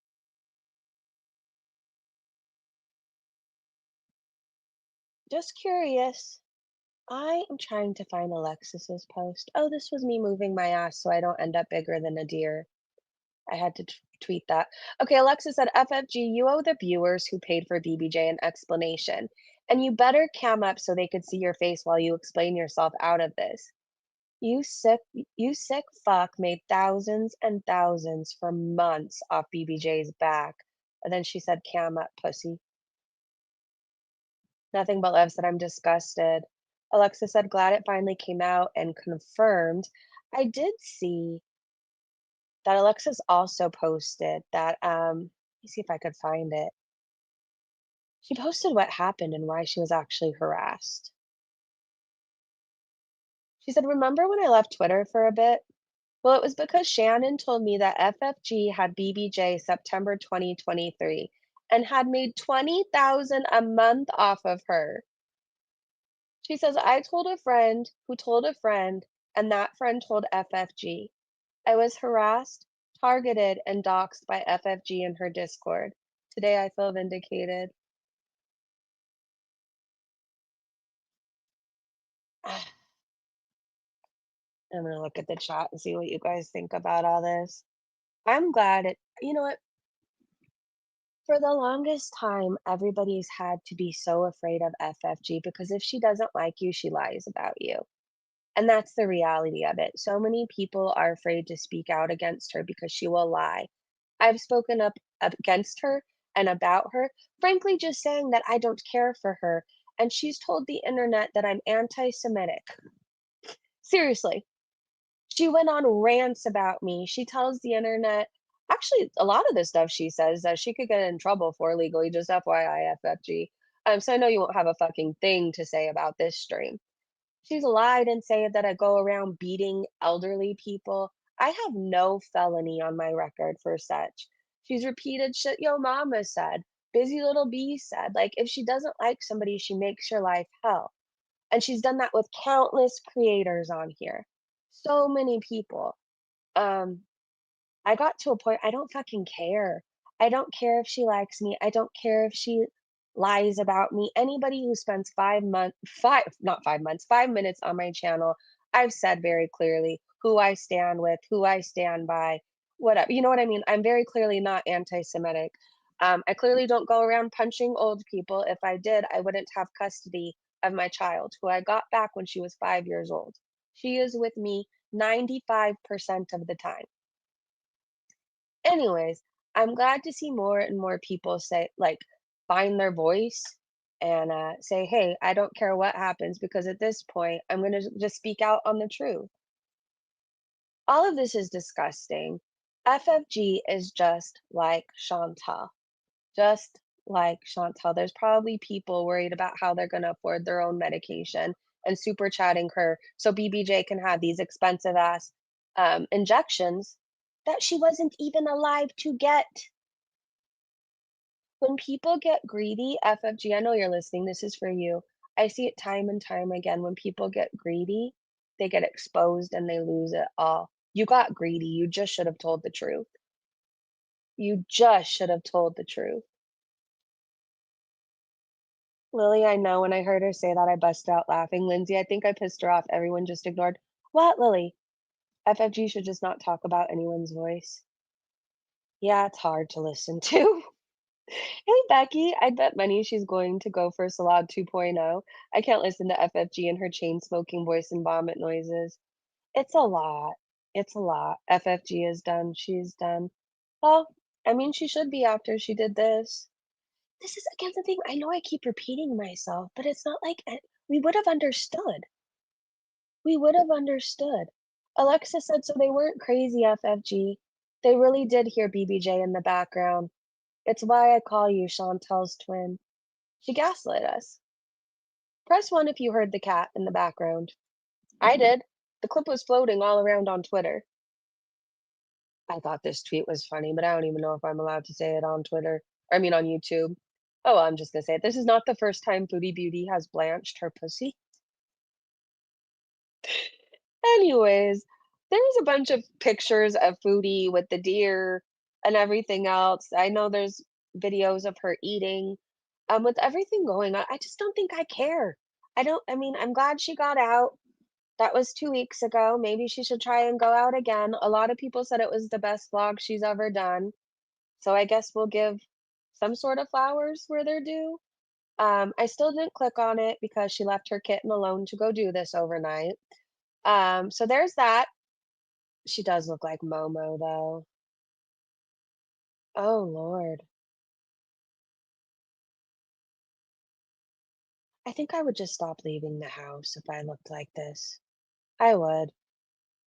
Speaker 2: Just curious. I am trying to find Alexis's post. Oh, this was me moving my ass so I don't end up bigger than a deer. I had to tweet that. Okay, Alexis said, FFG, you owe the viewers who paid for BBJ an explanation. And you better cam up so they could see your face while you explain yourself out of this. You sick fuck made thousands and thousands for months off BBJ's back. And then she said, cam up, pussy. Nothing but love said, I'm disgusted. Alexa said, glad it finally came out and confirmed. I did see that Alexis also posted that, let me see if I could find it. She posted what happened and why she was actually harassed. She said, remember when I left Twitter for a bit? Well, it was because Shannon told me that FFG had BBJ September 2023 and had made 20,000 a month off of her. She says, I told a friend who told a friend, and that friend told FFG. I was harassed, targeted, and doxxed by FFG in her Discord. Today I feel vindicated. I'm gonna look at the chat and see what you guys think about all this. I'm glad it, you know what? For the longest time, everybody's had to be so afraid of FFG because if she doesn't like you, she lies about you. And that's the reality of it. So many people are afraid to speak out against her because she will lie. I've spoken up against her and about her, frankly, just saying that I don't care for her. And she's told the internet that I'm anti Semitic. Seriously. She went on rants about me. She tells the internet actually, a lot of the stuff she says that she could get in trouble for legally, just FYI, FFG. So I know you won't have a fucking thing to say about this stream. She's lied and said that I go around beating elderly people. I have no felony on my record for such. She's repeated shit yo mama said, busy little bee said. Like, if she doesn't like somebody, she makes your life hell. And she's done that with countless creators on here. So many people. Um, I got to a point I don't fucking care. I don't care if she likes me. I don't care if she lies about me. Anybody who spends 5 months, 5 minutes on my channel, I've said very clearly who I stand with, who I stand by, whatever. You know what I mean? I'm very clearly not anti-Semitic. I clearly don't go around punching old people. If I did, I wouldn't have custody of my child, who I got back when she was 5 years old. She is with me 95% of the time. Anyways, I'm glad to see more and more people say, like, find their voice and say, hey, I don't care what happens because at this point, I'm going to just speak out on the truth. All of this is disgusting. FFG is just like Chantal. Just like Chantal. There's probably people worried about how they're going to afford their own medication and super chatting her so BBJ can have these expensive ass injections that she wasn't even alive to get. When people get greedy, FFG, I know you're listening, this is for you. I see it time and time again. When people get greedy, they get exposed and they lose it all. You got greedy. You just should have told the truth. You just should have told the truth. Lily, I know when I heard her say that, I busted out laughing. Lindsay, I think I pissed her off. Everyone just ignored. What, Lily? FFG should just not talk about anyone's voice. Yeah, it's hard to listen to. Hey, Becky, I bet money she's going to go for Salad 2.0. I can't listen to FFG and her chain smoking voice and vomit noises. It's a lot. It's a lot. FFG is done. She's done. Well, I mean, she should be after she did this. This is again the thing. I know I keep repeating myself, but it's not like we would have understood. We would have understood. Alexa said so they weren't crazy, FFG. They really did hear BBJ in the background. It's why I call you Chantal's twin. She gaslit us. Press 1 if you heard the cat in the background. I did. The clip was floating all around on Twitter. I thought this tweet was funny, but I don't even know if I'm allowed to say it on Twitter. I mean, on YouTube. Oh, well, I'm just gonna say it. This is not the first time Foodie Beauty has blanched her pussy. Anyways, there's a bunch of pictures of Foodie with the deer and everything else. I know there's videos of her eating. With everything going on, I just don't think I care. I mean, I'm glad she got out. That was 2 weeks ago. Maybe she should try and go out again. A lot of people said it was the best vlog she's ever done. So I guess we'll give some sort of flowers where they're due. I still didn't click on it because she left her kitten alone to go do this overnight. So there's that. She does look like Momo, though. Oh, Lord. I think I would just stop leaving the house if I looked like this. I would.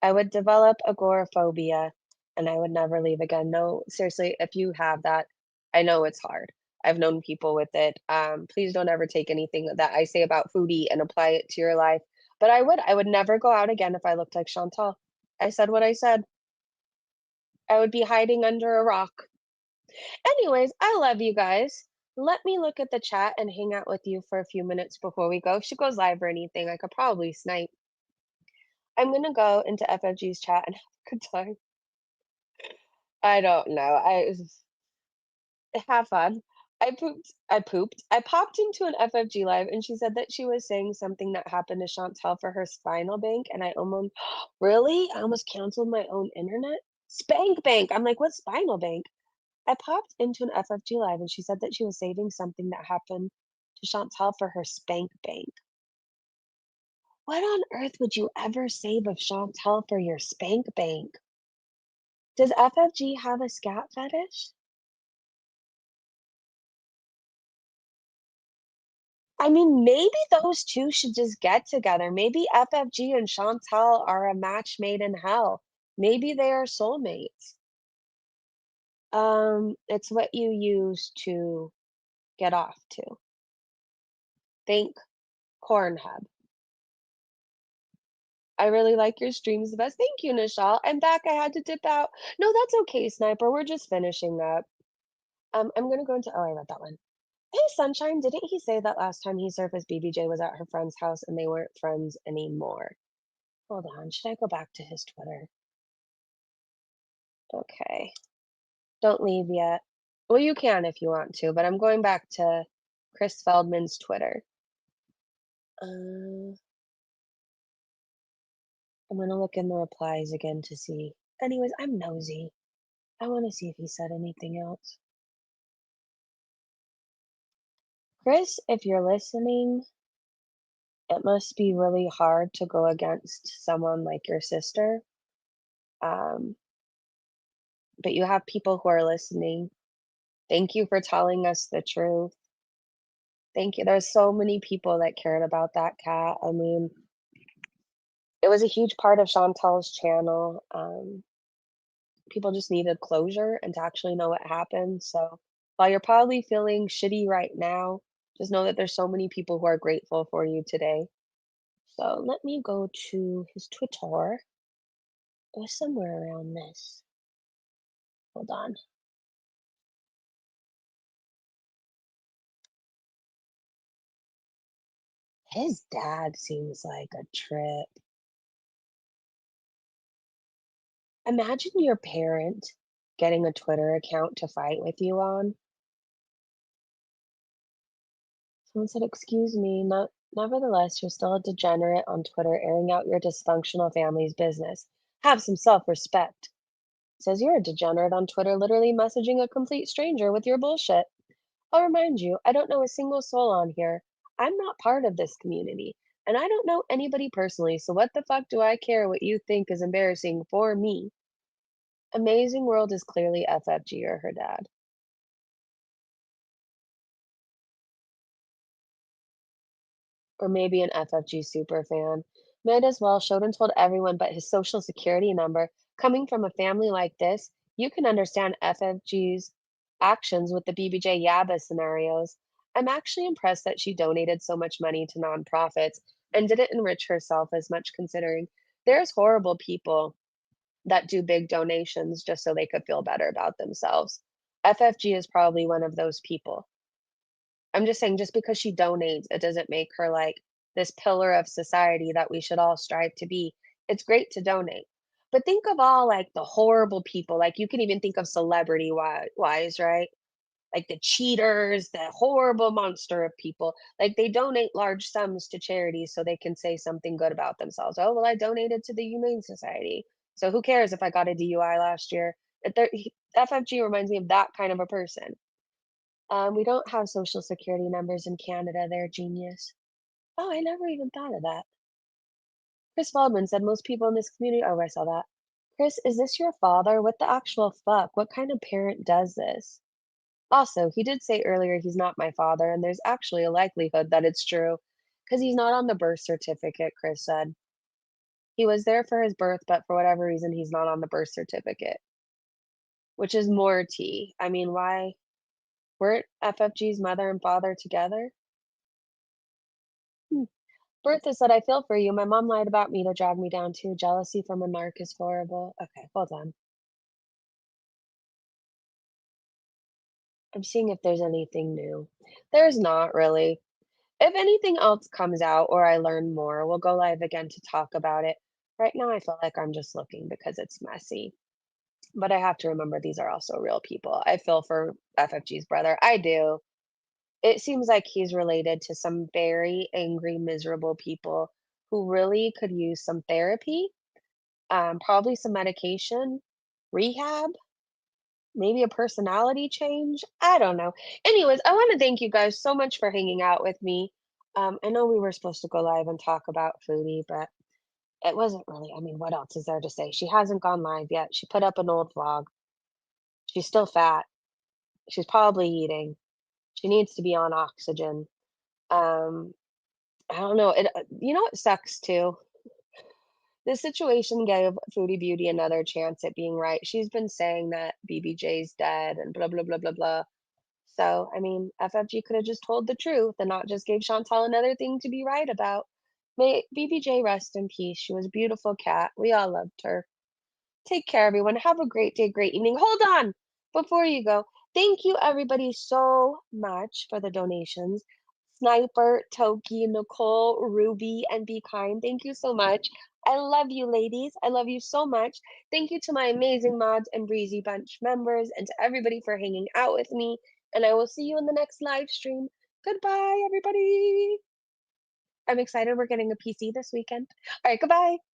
Speaker 2: I would develop agoraphobia and I would never leave again. No, seriously, if you have that, I know it's hard. I've known people with it. Please don't ever take anything that I say about Foodie and apply it to your life. But I would never go out again if I looked like Chantal. I said what I said. I would be hiding under a rock. Anyways, I love you guys. Let me look at the chat and hang out with you for a few minutes before we go. If she goes live or anything, I could probably snipe. I'm gonna go into FFG's chat and have a good time. I don't know. Have fun. I popped into an FFG live and she said that she was saying something that happened to Chantel for her spinal bank, and I almost really? I almost canceled my own internet? Spank bank. I'm like, what spinal bank? I popped into an FFG live and she said that she was saving something that happened to Chantel for her spank bank. What on earth would you ever save of Chantel for your spank bank? Does FFG have a scat fetish? I mean, maybe those 2 should just get together. Maybe FFG and Chantal are a match made in hell. Maybe they are soulmates. It's what you use to get off to. Think Cornhub. I really like your streams the best. Thank you, Nishal. I'm back. I had to dip out. No, that's okay, Sniper. We're just finishing up. I'm gonna go into I read that one. Hey, Sunshine, didn't he say that last time he surfaced BBJ was at her friend's house and they weren't friends anymore? Hold on, should I go back to his Twitter? Okay. Don't leave yet. Well, you can if you want to, but I'm going back to Chris Feldman's Twitter. I'm gonna look in the replies again to see. Anyways, I'm nosy. I want to see if he said anything else. Chris, if you're listening, it must be really hard to go against someone like your sister. Um, but you have people who are listening. Thank you for telling us the truth. Thank you. There's so many people that cared about that cat. I mean, it was a huge part of Chantal's channel. People just needed closure and to actually know what happened. So while you're probably feeling shitty right now, just know that there's so many people who are grateful for you today. So let me go to his Twitter. It was somewhere around this. Hold on. His dad seems like a trip. Imagine your parent getting a Twitter account to fight with you on. Someone said, "Excuse me, nevertheless, you're still a degenerate on Twitter airing out your dysfunctional family's business. Have some self-respect." Says you're a degenerate on Twitter, literally messaging a complete stranger with your bullshit. I'll remind you, I don't know a single soul on here. I'm not part of this community, and I don't know anybody personally, so what the fuck do I care what you think is embarrassing for me? Amazing World is clearly FFG or her dad. Or maybe an FFG super fan. Might as well showed and told everyone but his social security number. Coming from a family like this, you can understand FFG's actions with the BBJ Yaba scenarios. I'm actually impressed that she donated so much money to nonprofits and didn't enrich herself as much considering there's horrible people that do big donations just so they could feel better about themselves. FFG is probably one of those people. I'm just saying just because she donates, it doesn't make her like this pillar of society that we should all strive to be. It's great to donate. But think of all like the horrible people. Like you can even think of celebrity wise, right? Like the cheaters, the horrible monster of people. Like they donate large sums to charities so they can say something good about themselves. Oh, well, I donated to the Humane Society. So who cares if I got a DUI last year? FFG reminds me of that kind of a person. We don't have social security numbers in Canada. They're genius. Oh, I never even thought of that. Chris Feldman said most people in this community. Oh, I saw that. Chris, is this your father? What the actual fuck? What kind of parent does this? Also, he did say earlier he's not my father, and there's actually a likelihood that it's true because he's not on the birth certificate, Chris said. He was there for his birth, but for whatever reason, he's not on the birth certificate, which is more tea. I mean, why weren't FFG's mother and father together? Hmm. Bertha said, I feel for you. My mom lied about me to drag me down too. Jealousy from a narc is horrible. Okay, hold on. I'm seeing if there's anything new. There's not really. If anything else comes out or I learn more, we'll go live again to talk about it. Right now, I feel like I'm just looking because it's messy. But I have to remember these are also real people. I feel for FFG's brother. I do. It seems like he's related to some very angry, miserable people who really could use some therapy, probably some medication, rehab, maybe a personality change. I don't know. Anyways, I want to thank you guys so much for hanging out with me. I know we were supposed to go live and talk about Foodie, but it wasn't really. I mean, what else is there to say? She hasn't gone live yet. She put up an old vlog. She's still fat. She's probably eating. She needs to be on oxygen. Um, I don't know. You know what sucks too? This situation gave Foodie Beauty another chance at being right. She's been saying that BBJ's dead and blah blah blah blah blah. So, I mean, FFG could have just told the truth and not just gave Chantal another thing to be right about. May BBJ rest in peace. She was a beautiful cat. We all loved her. Take care, everyone. Have a great day, great evening. Hold on before you go. Thank you, everybody, so much for the donations. Sniper, Toki, Nicole, Ruby, and Be Kind. Thank you so much. I love you, ladies. I love you so much. Thank you to my amazing mods and Breezy Bunch members and to everybody for hanging out with me. And I will see you in the next live stream. Goodbye, everybody. I'm excited we're getting a PC this weekend. All right, goodbye.